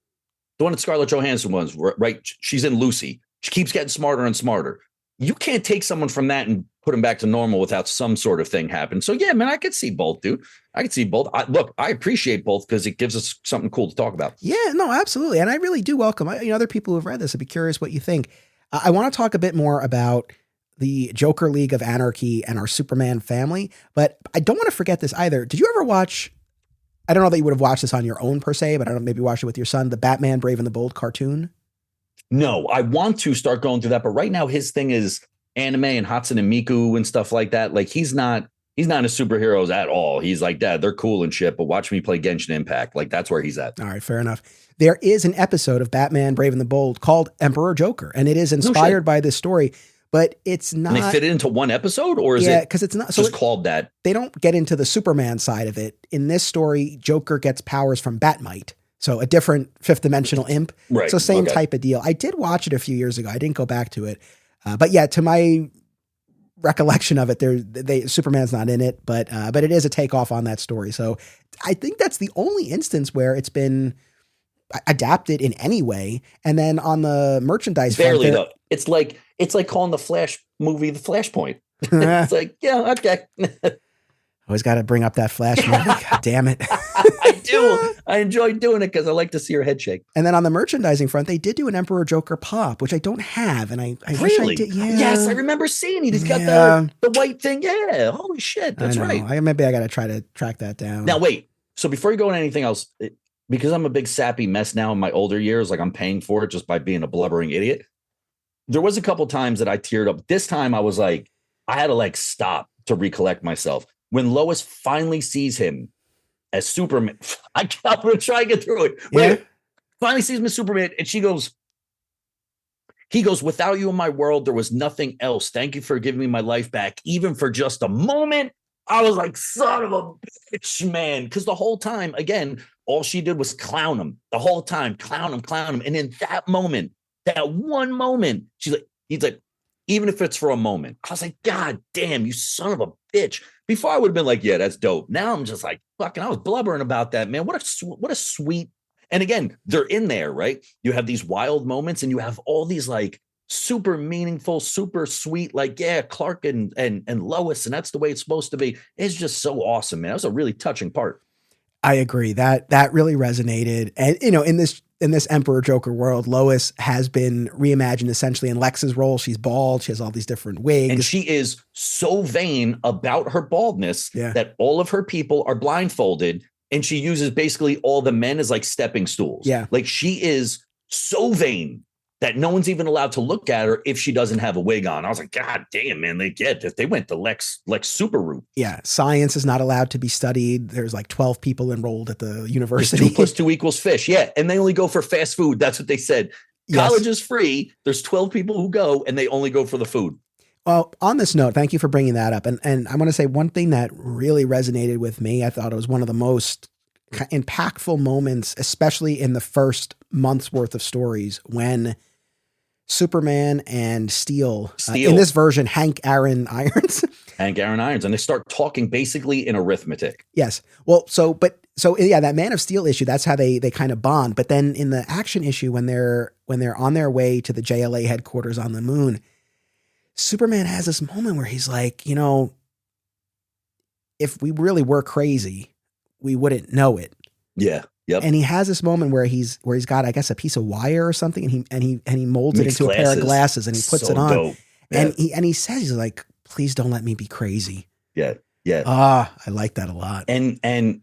one that Scarlett Johansson was, right? She's in Lucy. She keeps getting smarter and smarter. You can't take someone from that and put them back to normal without some sort of thing happen. So yeah, man, I could see both, dude. I could see both. Look, I appreciate both because it gives us something cool to talk about. Yeah, no, absolutely. And I really do welcome other people who've read this. I'd be curious what you think. I want to talk a bit more about the Joker League of Anarchy and our Superman family, but I don't want to forget this either. Did you ever watch, I don't know that you would have watched this on your own per se, but I don't know, maybe watch it with your son, the Batman Brave and the Bold cartoon? No, I want to start going through that, but right now his thing is anime and Hatsune Miku and stuff like that. Like he's not into superheroes at all. He's like, Dad, they're cool and shit, but watch me play Genshin Impact. Like that's where he's at. All right, fair enough. There is an episode of Batman Brave and the Bold called Emperor Joker, and it is inspired by this story, but it's not. And they fit it into one episode, or is it? Because it's not just called that. They don't get into the Superman side of it. In this story, Joker gets powers from Batmite. So a different fifth dimensional imp. Right. So same type of deal. I did watch it a few years ago. I didn't go back to it. But yeah, to my recollection of it, Superman's not in it, but it is a takeoff on that story. So I think that's the only instance where it's been adapted in any way. And then on the merchandise barely front, though. It's like calling the Flash movie the Flashpoint. It's like, yeah, okay. Always got to bring up that Flash movie. God damn it. I do. I enjoy doing it because I like to see her head shake. And then on the merchandising front, they did do an Emperor Joker pop, which I don't have. And I wish I did. Yeah. Yes, I remember seeing it. He's got the white thing. Yeah. Holy shit. That's right. Maybe I got to try to track that down. Now, wait. So before you go into anything else, because I'm a big sappy mess now in my older years, like I'm paying for it just by being a blubbering idiot. There was a couple times that I teared up. This time I was like, I had to like stop to recollect myself. When Lois finally sees him as Superman, I'm going to try and get through it. Wait, yeah. Finally sees him as Superman, and he goes, without you in my world, there was nothing else. Thank you for giving me my life back, even for just a moment. I was like, son of a bitch, man. Because the whole time, again, all she did was clown him. The whole time, clown him. And in that moment, that one moment, he's like, even if it's for a moment, I was like, God damn, you son of a bitch. Before I would have been like, yeah, that's dope. Now I'm just like, fucking, I was blubbering about that, man. What a sweet. And again, they're in there, right? You have these wild moments and you have all these like super meaningful, super sweet, like, yeah, Clark and Lois. And that's the way it's supposed to be. It's just so awesome, man. That was a really touching part. I agree that really resonated. And, in this Emperor Joker world, Lois has been reimagined essentially in Lex's role. She's bald. She has all these different wigs. And she is so vain about her baldness that all of her people are blindfolded. And she uses basically all the men as like stepping stools. Yeah. Like she is so vain that no one's even allowed to look at her if she doesn't have a wig on. I was like, God damn, man, they went the Lex super route. Yeah. Science is not allowed to be studied. There's like 12 people enrolled at the university. 2 + 2 = fish. Yeah. And they only go for fast food. That's what they said. College is free. There's 12 people who go and they only go for the food. Well, on this note, thank you for bringing that up. And I want to say one thing that really resonated with me. I thought it was one of the most impactful moments, especially in the first month's worth of stories, when Superman and Steel. In this version, Hank Aaron Irons. And they start talking basically in arithmetic. Yes. Well, so that Man of Steel issue, that's how they kind of bond. But then in the action issue, when they're on their way to the JLA headquarters on the moon, Superman has this moment where he's like, if we really were crazy, we wouldn't know it. Yeah. Yep. And he has this moment where he's got, I guess, a piece of wire or something, and he molds it into a pair of glasses and he puts it on. Dope. Yeah. And he says, he's like, please don't let me be crazy. Yeah. Yeah. I like that a lot. And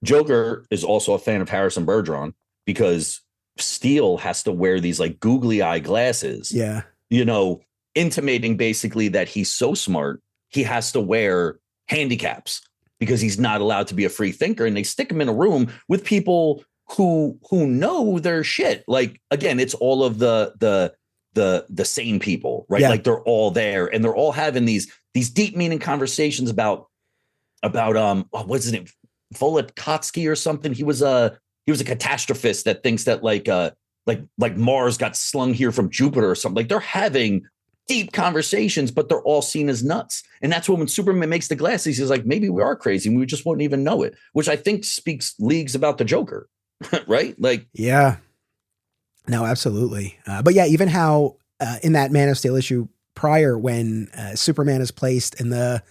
Joker is also a fan of Harrison Bergeron because Steel has to wear these like googly eye glasses. Yeah. Intimating basically that he's so smart, he has to wear handicaps because he's not allowed to be a free thinker. And they stick him in a room with people who know their shit. Like, again, it's all of the sane people, right? Yeah. Like they're all there and they're all having these deep meaning conversations about what's his name? Volokotsky or something. He was a catastrophist that thinks that like Mars got slung here from Jupiter or something. Like they're having deep conversations, but they're all seen as nuts. And that's when Superman makes the glasses, he's like, maybe we are crazy and we just wouldn't even know it, which I think speaks leagues about the Joker, right? Like, yeah, no, absolutely. But yeah, even how in that Man of Steel issue prior, when Superman is placed in the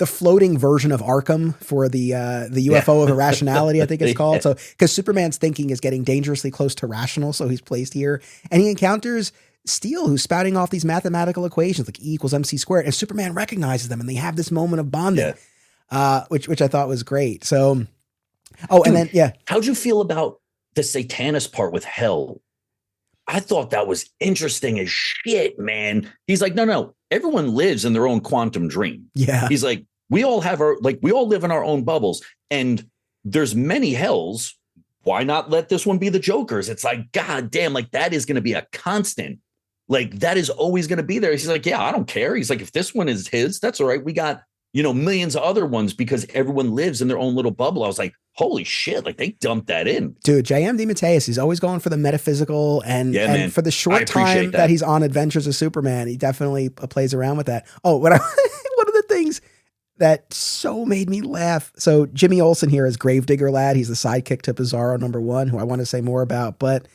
floating version of Arkham for the UFO of irrationality, I think it's called. So, because Superman's thinking is getting dangerously close to rational, so he's placed here, and he encounters Steel, who's spouting off these mathematical equations like E equals MC squared, and Superman recognizes them, and they have this moment of bonding, which I thought was great. So, how'd you feel about the Satanist part with Hell? I thought that was interesting as shit, man. He's like, no, everyone lives in their own quantum dream. Yeah, he's like, we all live in our own bubbles, and there's many hells. Why not let this one be the Joker's? It's like, God damn, like that is going to be a constant. Like that is always going to be there. He's like, yeah, I don't care. He's like, if this one is his, that's all right. We got, millions of other ones because everyone lives in their own little bubble. I was like, holy shit. Like they dumped that in. Dude, DeMatteis, he's always going for the metaphysical and for the short time that he's on Adventures of Superman, he definitely plays around with that. Oh, one of the things that so made me laugh. So Jimmy Olsen here is Gravedigger Lad. He's the sidekick to Bizarro #1, who I want to say more about, but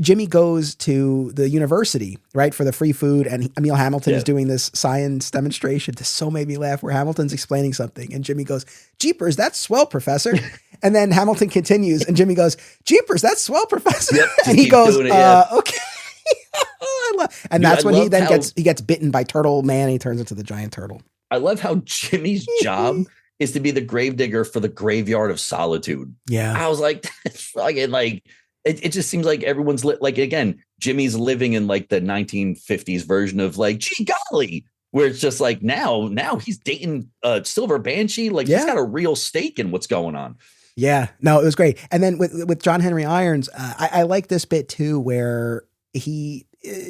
Jimmy goes to the university, right, for the free food, and Emil Hamilton is doing this science demonstration. This so made me laugh, where Hamilton's explaining something, and Jimmy goes, "Jeepers, that's swell, Professor." And then Hamilton continues, and Jimmy goes, "Jeepers, that's swell, Professor." Yep, and he goes, "Okay." And that's when he gets bitten by Turtle Man. And he turns into the giant turtle. I love how Jimmy's job is to be the gravedigger for the graveyard of solitude. Yeah, I was like, that's fucking like. It just seems like everyone's like, again, Jimmy's living in like the 1950s version of like, gee golly, where it's just like now he's dating Silver Banshee. Like he's got a real stake in what's going on. Yeah, no, it was great. And then with John Henry Irons, I like this bit too, where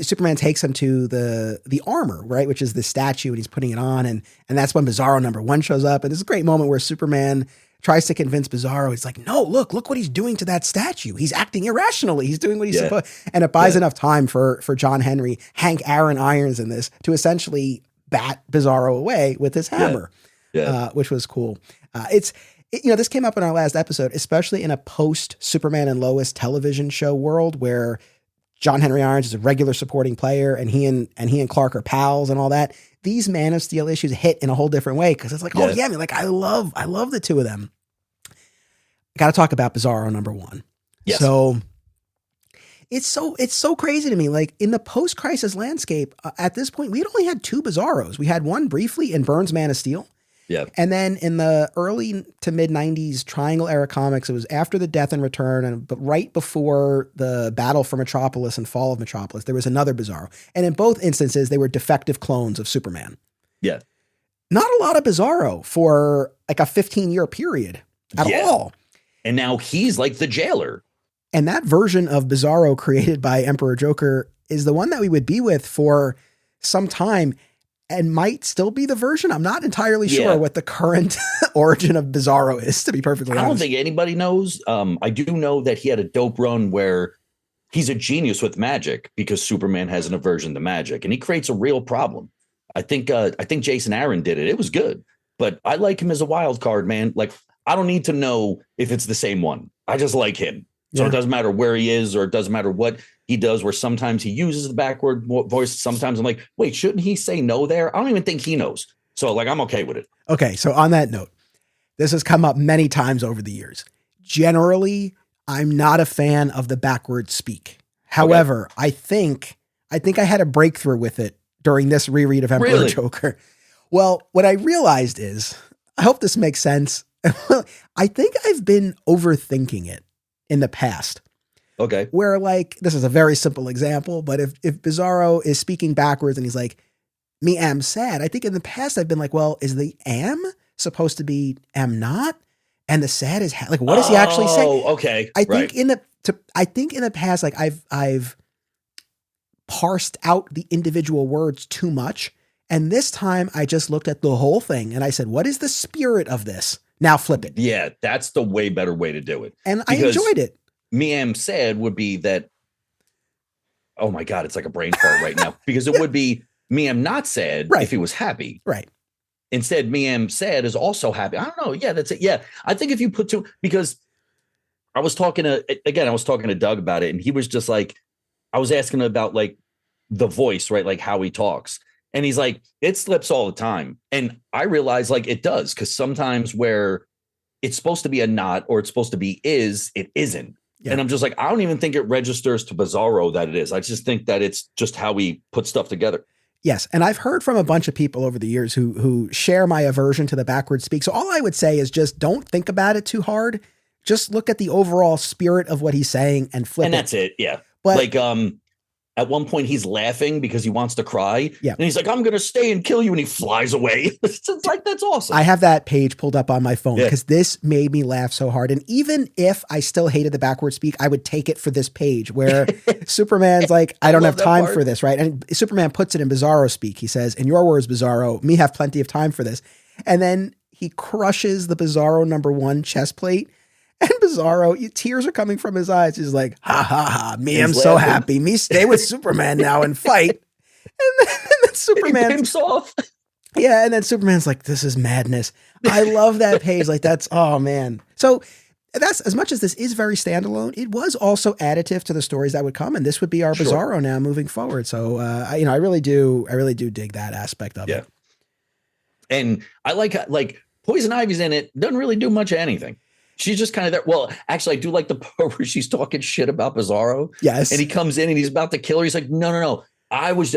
Superman takes him to the armor, right, which is the statue, and he's putting it on, and that's when Bizarro #1 shows up, and this is a great moment where Superman tries to convince Bizarro. He's like, no, look what he's doing to that statue. He's acting irrationally. He's doing what he's supposed. And it buys enough time for John Henry, Hank Aaron Irons in this, to essentially bat Bizarro away with his hammer, which was cool. This came up in our last episode, especially in a post Superman and Lois television show world where John Henry Irons is a regular supporting player, and he and Clark are pals and all that. These Man of Steel issues hit in a whole different way, because it's like, I mean, like I love the two of them. Got to talk about Bizarro #1. Yes. So it's so crazy to me. Like in the post-crisis landscape, at this point, we'd only had 2 Bizarros. We had one briefly in Byrne's Man of Steel. Yeah. And then in the early to mid 90s Triangle era comics, it was after the death and return, but right before the battle for Metropolis and fall of Metropolis, there was another Bizarro. And in both instances, they were defective clones of Superman. Yeah. Not a lot of Bizarro for like a 15-year period at all. And now he's like the jailer. And that version of Bizarro created by Emperor Joker is the one that we would be with for some time, and might still be the version. I'm not entirely sure what the current origin of Bizarro is, to be perfectly honest. I don't think anybody knows. I do know that he had a dope run where he's a genius with magic, because Superman has an aversion to magic, and he creates a real problem. I think Jason Aaron did it. It was good, but I like him as a wild card, man. Like, I don't need to know if it's the same one. I just like him. So it doesn't matter where he is, or it doesn't matter what he does, where sometimes he uses the backward voice. Sometimes I'm like, wait, shouldn't he say no there? I don't even think he knows. So like, I'm okay with it. Okay. So on that note, this has come up many times over the years. Generally, I'm not a fan of the backward speak. However, I think I had a breakthrough with it during this reread of Emperor Joker. Well, what I realized is, I hope this makes sense. I think I've been overthinking it in the past. Okay. Where like, this is a very simple example, but if Bizarro is speaking backwards and he's like, me am sad, I think in the past I've been like, well, is the am supposed to be am not? And the sad is like, what does he actually say? Oh, okay. I think in the past, like I've parsed out the individual words too much. And this time I just looked at the whole thing and I said, what is the spirit of this? Now flip it. Yeah, that's the way better way to do it. And I enjoyed it. Miam said would be that, oh my God, it's like a brain fart right now. Because it would be Miam not sad if he was happy. Right. Instead, Miam sad is also happy. I don't know. Yeah, that's it. Yeah. I think if you put two, because I was talking to Doug about it, and he was just like, I was asking about like the voice, right? Like how he talks. And he's like, it slips all the time. And I realize like it does, because sometimes where it's supposed to be a not, or it's supposed to be is, it isn't. Yeah. And I'm just like, I don't even think it registers to Bizarro that it is. I just think that it's just how we put stuff together. Yes. And I've heard from a bunch of people over the years who share my aversion to the backward speak. So all I would say is just don't think about it too hard. Just look at the overall spirit of what he's saying and flip it. And that's it. Yeah. But like, at one point he's laughing because he wants to cry. Yeah. And he's like, I'm going to stay and kill you. And he flies away. It's like, that's awesome. I have that page pulled up on my phone because this made me laugh so hard. And even if I still hated the backward speak, I would take it for this page where Superman's like, I don't have time for this. Right. And Superman puts it in Bizarro speak. He says, in your words, Bizarro, me have plenty of time for this. And then he crushes the Bizarro #1 chest plate. And Bizarro, tears are coming from his eyes. He's like, ha, ha, ha. Me, I'm so happy. Me stay with Superman now and fight. And then Superman pimps off. Yeah, and then Superman's like, this is madness. I love that page. Like, that's, oh, man. So that's, as much as this is very standalone, it was also additive to the stories that would come. And this would be our Bizarro now moving forward. So, I really do dig that aspect of it. And I like Poison Ivy's in it. Doesn't really do much of anything. She's just kind of there. Well, actually, I do like the part where she's talking shit about Bizarro. Yes. And he comes in and he's about to kill her. He's like, no. I was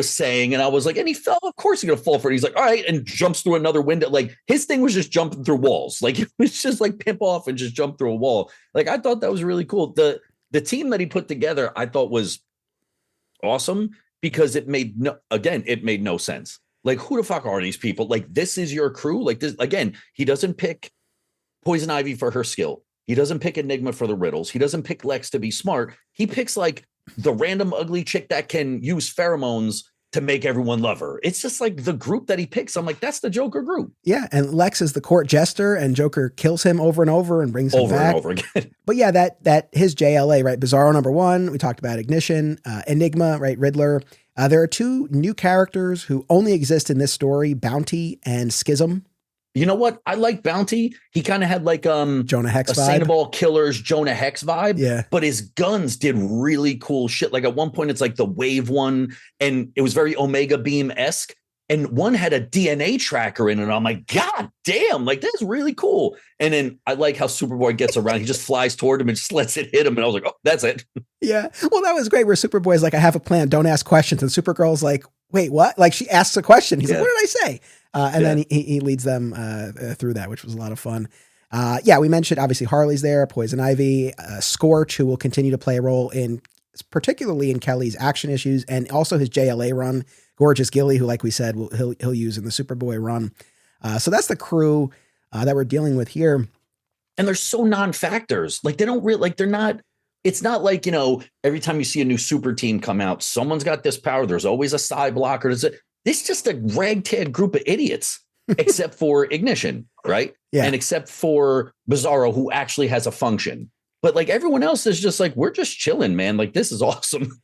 saying, and I was like, and he fell. Of course he's going to fall for it. He's like, all right. And jumps through another window. Like his thing was just jumping through walls. Like it was just like pimp off and just jump through a wall. Like I thought that was really cool. The team that he put together, I thought was awesome because it made no sense. Like who the fuck are these people? Like this is your crew. Like this, again, he doesn't pick Poison Ivy for her skill. He doesn't pick Enigma for the riddles. He doesn't pick Lex to be smart. He picks like the random ugly chick that can use pheromones to make everyone love her. It's just like the group that he picks. I'm like, that's the Joker group. Yeah. And Lex is the court jester and Joker kills him over and over and brings him back. Over and over again. But yeah, that his JLA, right? Bizarro #1. We talked about Ignition, Enigma, right? Riddler. There are two new characters who only exist in this story, Bounty and Schism. You know what? I like Bounty. He kind of had like Jonah Hex a vibe. Saint of all killers, Jonah Hex vibe. Yeah. But his guns did really cool shit. Like at one point, it's like the wave one, and it was very Omega Beam-esque. And one had a DNA tracker in it. And I'm like, God damn, like that's really cool. And then I like how Superboy gets around. He just flies toward him and just lets it hit him. And I was like, oh, that's it. Yeah. Well, that was great where Superboy's like, I have a plan. Don't ask questions. And Supergirl's like, wait, what? Like she asks a question. He's like, what did I say? And then he leads them through that, which was a lot of fun. We mentioned obviously Harley's there, Poison Ivy, Scorch, who will continue to play a role in, particularly in Kelly's action issues and also his JLA run. Gorgeous Gilly, who, like we said, he'll use in the Superboy run. So that's the crew that we're dealing with here. And they're so non-factors. Like they don't really, like they're not. It's not like, you know, every time you see a new super team come out, someone's got this power. There's always a side blocker. This is just a ragtag group of idiots, except for Ignition, right? Yeah. And except for Bizarro, who actually has a function. But like everyone else is just like, we're just chilling, man. Like this is awesome.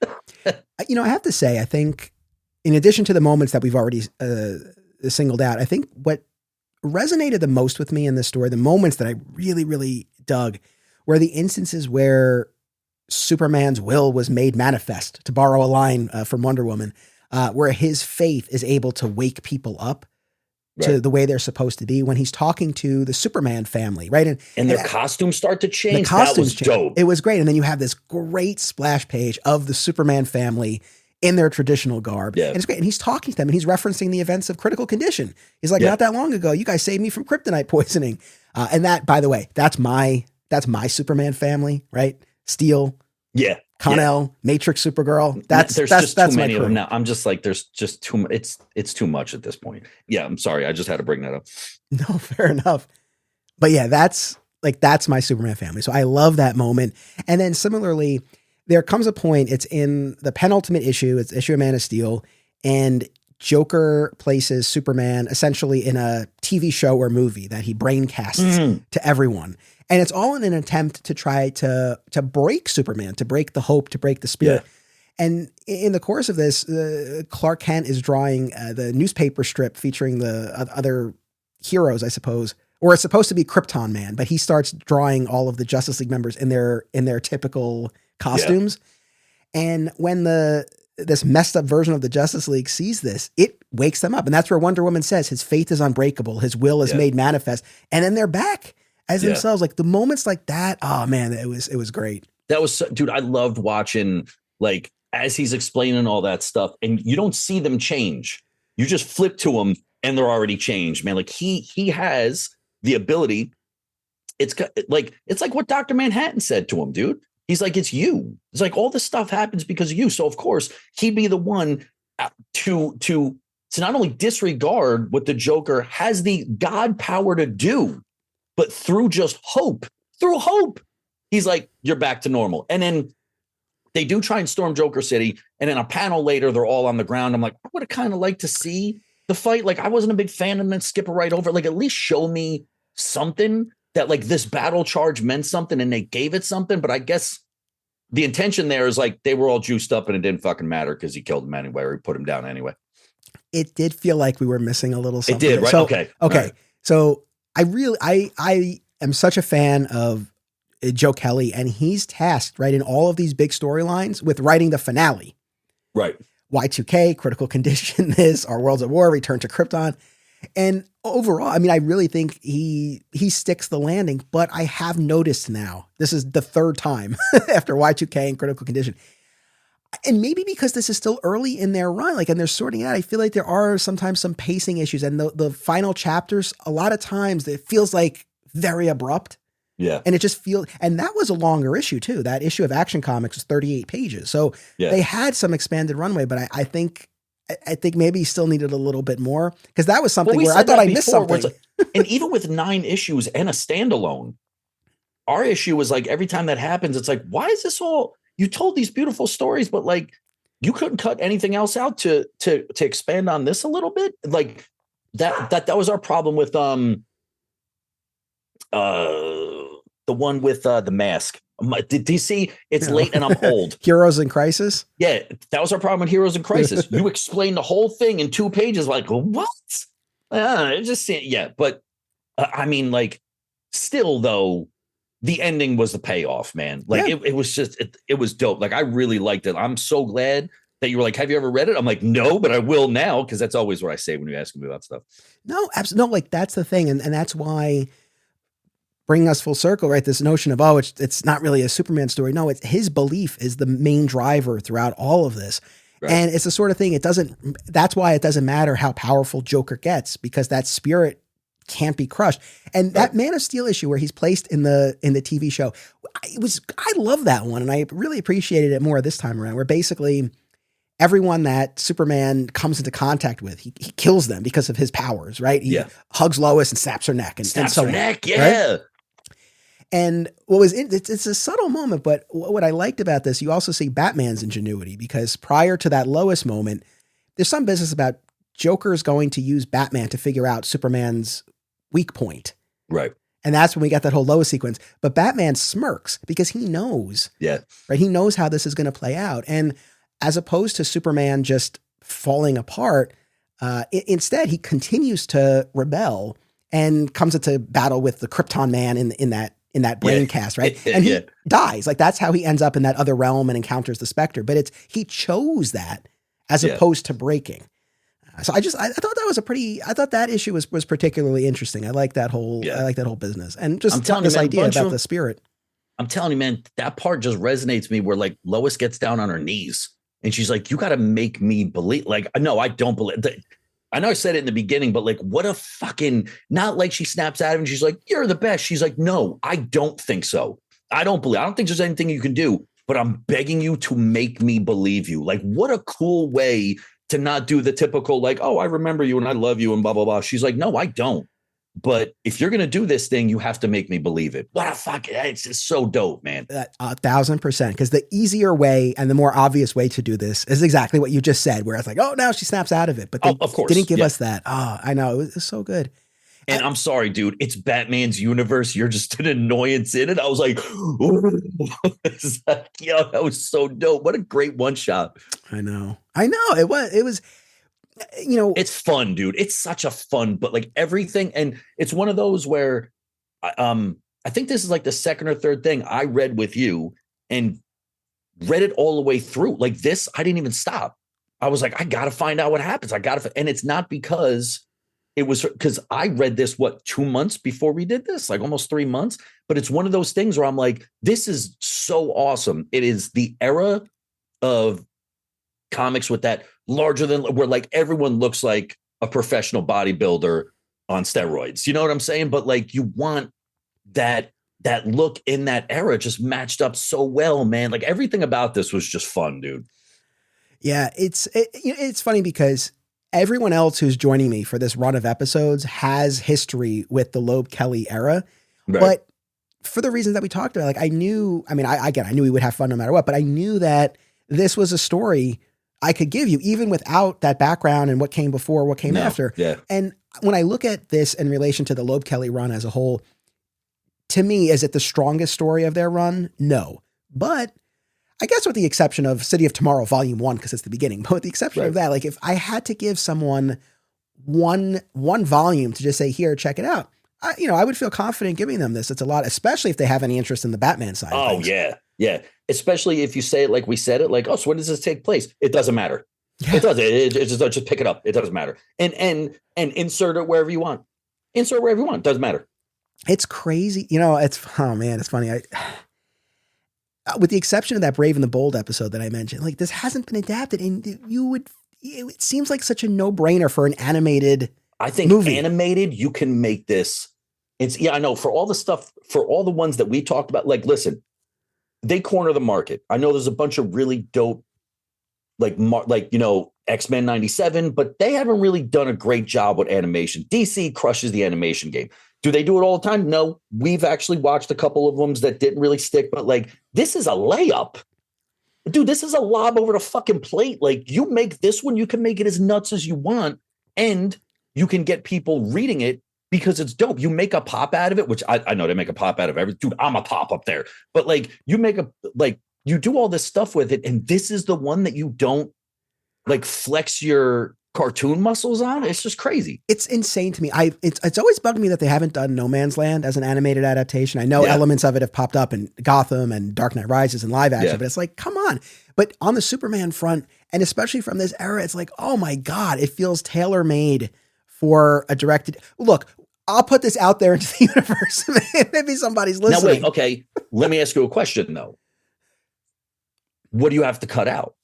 You know, I have to say, I think in addition to the moments that we've already singled out, I think what resonated the most with me in this story, the moments that I really, really dug, were the instances where Superman's will was made manifest, to borrow a line from Wonder Woman, where his faith is able to wake people up to the way they're supposed to be when he's talking to the Superman family, right? And their costumes start to change. The costumes that was dope. It was great. And then you have this great splash page of the Superman family in their traditional garb. Yeah. And it's great. And he's talking to them and he's referencing the events of Critical Condition. He's like, not that long ago, you guys saved me from kryptonite poisoning. And that, by the way, that's my Superman family, right? Steel. Yeah. Connell, Matrix, Supergirl. There's just too many my of them now. I'm just like, there's just too much. It's too much at this point. Yeah, I'm sorry. I just had to bring that up. No, fair enough. But yeah, that's my Superman family. So I love that moment. And then similarly, there comes a point, it's in the penultimate issue, it's issue of Man of Steel, and Joker places Superman essentially in a TV show or movie that he braincasts to everyone. And it's all in an attempt to try to break Superman, to break the hope, to break the spirit. Yeah. And in the course of this, Clark Kent is drawing the newspaper strip featuring the other heroes, I suppose, or it's supposed to be Krypton Man, but he starts drawing all of the Justice League members in their typical costumes. Yeah. And when this messed up version of the Justice League sees this, it wakes them up. And that's where Wonder Woman says his faith is unbreakable. His will is made manifest. And then they're back as themselves. Like the moments like that. Oh man, it was great. That was, dude, I loved watching, like, as he's explaining all that stuff and you don't see them change. You just flip to them and they're already changed, man. Like he has the ability. It's like what Dr. Manhattan said to him, dude. He's like, it's you. It's like all this stuff happens because of you. So of course he'd be the one to not only disregard what the Joker has the God power to do, but through hope, he's like, you're back to normal. And then they do try and storm Joker City. And in a panel later, they're all on the ground. I'm like, I would have kind of liked to see the fight. Like I wasn't a big fan of them, skip it right over. Like at least show me something that like this battle charge meant something and they gave it something. But I guess the intention there is like they were all juiced up and it didn't fucking matter because he killed him anyway or he put him down anyway. It did feel like we were missing a little something. It did, right? So, okay. Right. So I am such a fan of Joe Kelly, and he's tasked, right, in all of these big storylines with writing the finale. Right. Y2K, Critical Condition, this, Our Worlds at War, Return to Krypton. And overall, I mean, I really think he sticks the landing, but I have noticed now, this is the third time after Y2K and Critical Condition. And maybe because this is still early in their run, like, and they're sorting it out, I feel like there are sometimes some pacing issues. And the final chapters, a lot of times it feels like very abrupt. Yeah. And it just feels, and that was a longer issue too. That issue of Action Comics was 38 pages. So they had some expanded runway, but I think maybe he still needed a little bit more because that was something where I thought I missed something. And even with 9 issues and a standalone, our issue was like, every time that happens, it's like, why is this all, you told these beautiful stories, but like you couldn't cut anything else out to expand on this a little bit. Like that was our problem with, the one with the mask. Did you see? It's late and I'm old. Heroes in Crisis. Yeah, that was our problem with Heroes in Crisis. You explained the whole thing in 2 pages. Like what? It just but I mean, like, still though, the ending was the payoff, man. Like it was just it was dope. Like I really liked it. I'm so glad that you were like, have you ever read it? I'm like, no, but I will now because that's always what I say when you ask me about stuff. No, absolutely. No, like that's the thing, and that's why. Bringing us full circle, right? This notion of, oh, it's not really a Superman story. No, it's his belief is the main driver throughout all of this. Right. And it's the sort of thing, that's why it doesn't matter how powerful Joker gets, because that spirit can't be crushed. And that Man of Steel issue where he's placed in the TV show, I love that one. And I really appreciated it more this time around, where basically everyone that Superman comes into contact with, he kills them because of his powers, right? He hugs Lois and snaps her neck. Snaps her neck, yeah. Right? And what was it's a subtle moment, but what I liked about this, you also see Batman's ingenuity, because prior to that Lois moment, there's some business about Joker's going to use Batman to figure out Superman's weak point. Right. And that's when we got that whole Lois sequence. But Batman smirks because he knows. Yeah. Right. He knows how this is going to play out. And as opposed to Superman just falling apart, instead he continues to rebel and comes into battle with the Krypton Man in that brain cast, right? And he dies. Like that's how he ends up in that other realm and encounters the Spectre. But he chose that as opposed to breaking. So I thought that was I thought that issue was particularly interesting. I like that whole business, and just this idea about the spirit. I'm telling you, man, that part just resonates with me, where like Lois gets down on her knees and she's like, you got to make me believe. Like, no, I don't believe. I know I said it in the beginning, but like, what a fucking, not like she snaps at him and she's like, you're the best. She's like, no, I don't think so. I don't think there's anything you can do, but I'm begging you to make me believe you. Like, what a cool way to not do the typical, like, oh, I remember you and I love you and blah, blah, blah. She's like, no, I don't. But if you're going to do this thing, you have to make me believe it. What a fucking, it's just so dope, man. 1,000%. Because the easier way and the more obvious way to do this is exactly what you just said, where it's like, oh, now she snaps out of it. But they of course, didn't give us that. Oh, I know. It was so good. And I'm sorry, dude. It's Batman's universe. You're just an annoyance in it. I was like, yo, that was so dope. What a great one shot. I know. It was, you know, it's fun, dude. It's such a fun, but like everything. And it's one of those where I think this is like the second or third thing I read with you and read it all the way through. Like this, I didn't even stop. I was like, I got to find out what happens. And it's not because it was because I read this, 2 months before we did this, like almost 3 months. But it's one of those things where I'm like, this is so awesome. It is the era of comics with that larger than, where like everyone looks like a professional bodybuilder on steroids. You know what I'm saying? But like you want that look in that era just matched up so well, man. Like everything about this was just fun, dude. Yeah, it's funny because everyone else who's joining me for this run of episodes has history with the Loeb Kelly era. Right. But for the reasons that we talked about, like I knew we would have fun no matter what, but I knew that this was a story I could give you even without that background and what came before, what came after. Yeah. And when I look at this in relation to the Loeb Kelly run as a whole, to me, is it the strongest story of their run? No. But I guess with the exception of City of Tomorrow Volume 1, because it's the beginning, but with the exception of that, like if I had to give someone one volume to just say, here, check it out, I would feel confident giving them this. It's a lot, especially if they have any interest in the Batman side. Oh, yeah. Yeah. Especially if you say it like we said it, like, oh, so when does this take place? It doesn't matter. Yeah. It doesn't. It just pick it up. It doesn't matter. And insert it wherever you want. Insert it wherever you want. Doesn't matter. It's crazy. It's funny. With the exception of that Brave and the Bold episode that I mentioned, like this hasn't been adapted, and it seems like such a no-brainer for an animated I think movie. Animated, you can make this. I know for all the stuff, for all the ones that we talked about, like, listen, they corner the market. I know there's a bunch of really dope, X-Men 97, but they haven't really done a great job with animation. DC crushes the animation game. Do they do it all the time? No. We've actually watched a couple of them that didn't really stick, but like, this is a layup. Dude, this is a lob over the fucking plate. Like, you make this one, you can make it as nuts as you want, and you can get people reading it because it's dope. You make a pop out of it, which I know they make a pop out of everything. Dude, I'm a pop up there. But like, you do all this stuff with it, and this is the one that you don't like flex your cartoon muscles on. It's just crazy. It's insane to me. It's always bugged me that they haven't done No Man's Land as an animated adaptation. I know elements of it have popped up in Gotham and Dark Knight Rises and live action, but it's like, come on. But on the Superman front, and especially from this era, it's like, oh my God, it feels tailor-made for a directed look. I'll put this out there into the universe. Maybe somebody's listening. Now wait, okay. Let me ask you a question though. What do you have to cut out?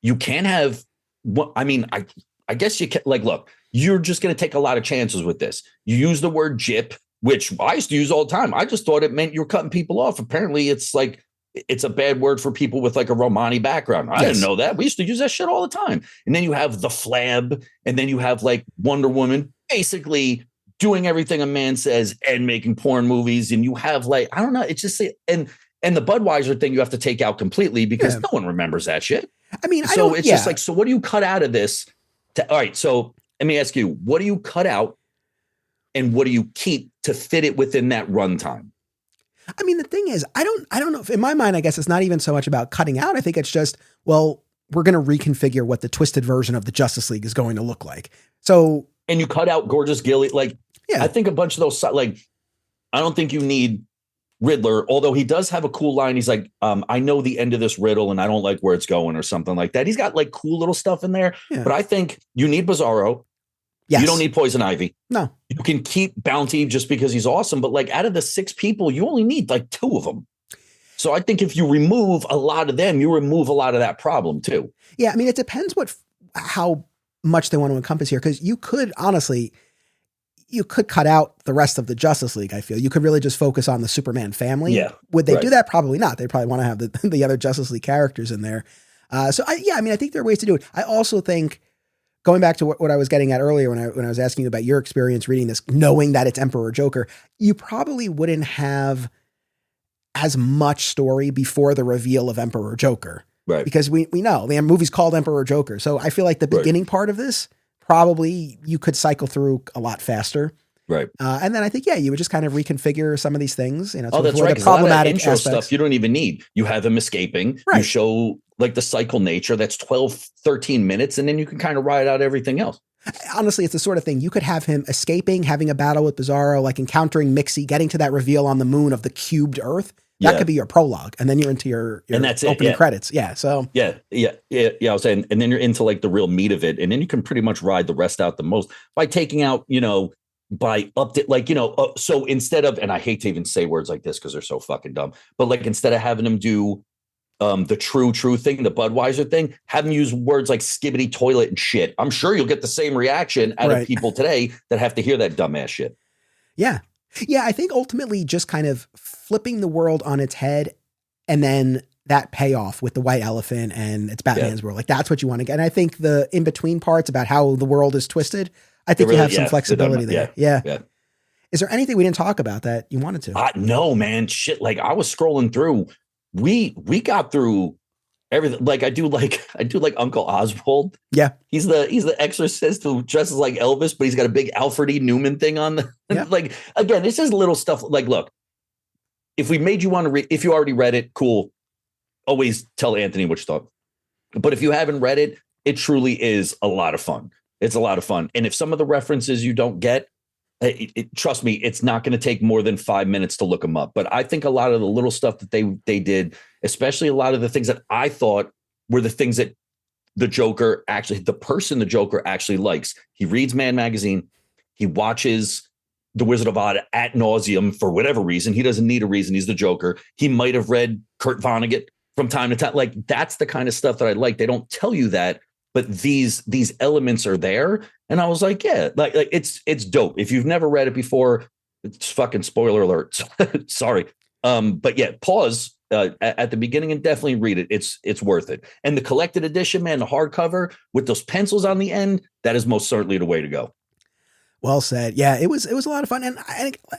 You can't have I guess you can, like, look, you're just going to take a lot of chances with this. You use the word Jeph, which I used to use all the time. I just thought it meant you're cutting people off. Apparently it's like, it's a bad word for people with like a Romani background. I didn't know that. We used to use that shit all the time. And then you have the Flab, and then you have like Wonder Woman basically doing everything a man says and making porn movies. And you have like, I don't know. It's just, and the Budweiser thing you have to take out completely because no one remembers that shit. I mean, just like, so what do you cut out of this? All right. So let me ask you, what do you cut out and what do you keep to fit it within that runtime? I mean, the thing is, I don't know if in my mind, I guess it's not even so much about cutting out. I think it's just, well, we're going to reconfigure what the twisted version of the Justice League is going to look like. So, and you cut out Gorgeous Gilly. Like, I think a bunch of those, like, I don't think you need Riddler, although he does have a cool line. He's like, I know the end of this riddle and I don't like where it's going or something like that. He's got like cool little stuff in there, but I think you need Bizarro. Yes. You don't need Poison Ivy. No, you can keep Bounty just because he's awesome. But like out of the 6 people, you only need like 2 of them. So I think if you remove a lot of them, you remove a lot of that problem too. Yeah. I mean, it depends how much they want to encompass here. Cause you could honestly, cut out the rest of the Justice League. I feel you could really just focus on the Superman family. Yeah. Would they do that? Probably not. They probably want to have the other Justice League characters in there. I think there are ways to do it. I also think going back to what I was getting at earlier when I was asking you about your experience reading this, knowing that it's Emperor Joker, you probably wouldn't have as much story before the reveal of Emperor Joker. Right. Because we know the movie's called Emperor Joker. So I feel like the beginning part of this, probably you could cycle through a lot faster. Right. And then I think, you would just kind of reconfigure some of these things. You know, that's right. The problematic intro aspects. stuff you don't even need. You have him escaping. Right. You show like the cycle nature. That's 12, 13 minutes. And then you can kind of ride out everything else. Honestly, it's the sort of thing you could have him escaping, having a battle with Bizarro, like encountering Mixie, getting to that reveal on the moon of the cubed Earth. That could be your prologue. And then you're into your and that's opening credits. Yeah. So yeah. I was saying, and then you're into like the real meat of it. And then you can pretty much ride the rest out the most by taking out, by update, like, so instead of, and I hate to even say words like this because they're so fucking dumb, but like instead of having them do the true thing, the Budweiser thing, have them use words like skibbity toilet and shit. I'm sure you'll get the same reaction out of people today that have to hear that dumbass shit. Yeah. Yeah. I think ultimately just kind of flipping the world on its head and then that payoff with the white elephant and it's Batman's world. Like that's what you want to get. And I think the in-between parts about how the world is twisted, I think you have some flexibility there. Yeah. Is there anything we didn't talk about that you wanted to? No, man. Shit. Like I was scrolling through. We got through everything. Like I do like Uncle Oswald. Yeah. He's the exorcist who dresses like Elvis, but he's got a big Alfred E. Newman thing on the like, again, it's just little stuff. Like, look, if we made you want to read, if you already read it, cool. Always tell Anthony what you thought. But if you haven't read it, it truly is a lot of fun. It's a lot of fun. And if some of the references you don't get, trust me, it's not going to take more than 5 minutes to look them up. But I think a lot of the little stuff that they did, especially a lot of the things that I thought were the things that the Joker the person the Joker actually likes. He reads Man Magazine. He watches The Wizard of Oz ad nauseum for whatever reason. He doesn't need a reason. He's the Joker. He might have read Kurt Vonnegut from time to time. Like that's the kind of stuff that I like. They don't tell you that, but these elements are there. And I was like, yeah, like it's dope. If you've never read it before, it's fucking spoiler alert. Sorry. But yeah, pause at the beginning and definitely read it. It's worth it. And the collected edition, man, the hardcover with those pencils on the end, that is most certainly the way to go. Well said. Yeah, it was a lot of fun. And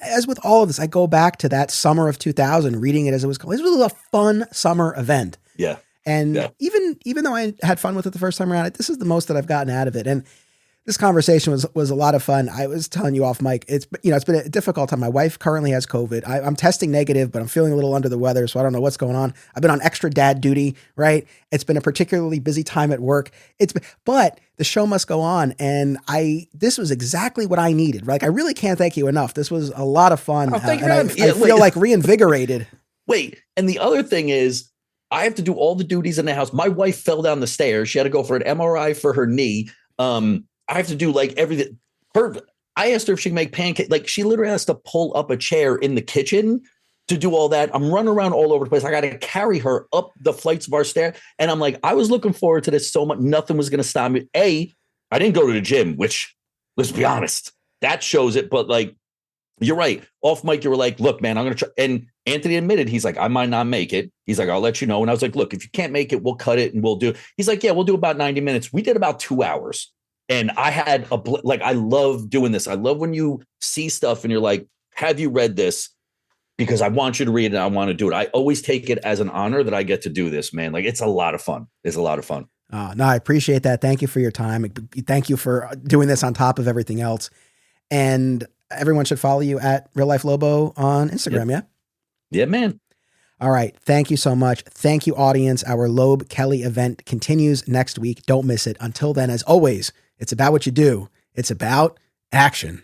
as with all of this, I go back to that summer of 2000, reading it as it was called. This was a fun summer event. Yeah. And even though I had fun with it the first time around, this is the most that I've gotten out of it. And this conversation was a lot of fun. I was telling you off mic, it's been a difficult time. My wife currently has COVID. I'm testing negative, but I'm feeling a little under the weather, so I don't know what's going on. I've been on extra dad duty, right? It's been a particularly busy time at work. But the show must go on, and this was exactly what I needed. Like I really can't thank you enough. This was a lot of fun. I feel like reinvigorated. Wait, and the other thing is, I have to do all the duties in the house. My wife fell down the stairs. She had to go for an MRI for her knee. I have to do like everything. I asked her if she can make pancakes. Like she literally has to pull up a chair in the kitchen to do all that. I'm running around all over the place. I got to carry her up the flights of our stair. And I'm like, I was looking forward to this so much. Nothing was going to stop me. I didn't go to the gym, which, let's be honest, that shows it. But like, you're right. Off mic, you were like, look, man, I'm going to try. And Anthony admitted, he's like, I might not make it. He's like, I'll let you know. And I was like, look, if you can't make it, we'll cut it and we'll do. He's like, yeah, we'll do about 90 minutes. We did about 2 hours. And I had I love doing this. I love when you see stuff and you're like, have you read this? Because I want you to read it and I want to do it. I always take it as an honor that I get to do this, man. Like it's a lot of fun. It's a lot of fun. No, I appreciate that. Thank you for your time. Thank you for doing this on top of everything else. And everyone should follow you at Real Life Lobo on Instagram. Yep. Yeah, man. All right. Thank you so much. Thank you, audience. Our Loeb Kelly event continues next week. Don't miss it. Until then, as always, it's about what you do. It's about action.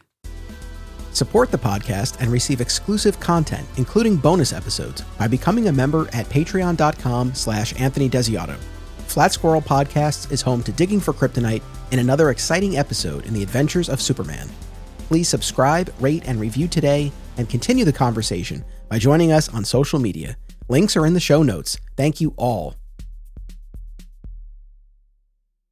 Support the podcast and receive exclusive content, including bonus episodes, by becoming a member at patreon.com/Anthony Desiato. Flat Squirrel Podcasts is home to Digging for Kryptonite and another exciting episode in the adventures of Superman. Please subscribe, rate, and review today, and continue the conversation by joining us on social media. Links are in the show notes. Thank you all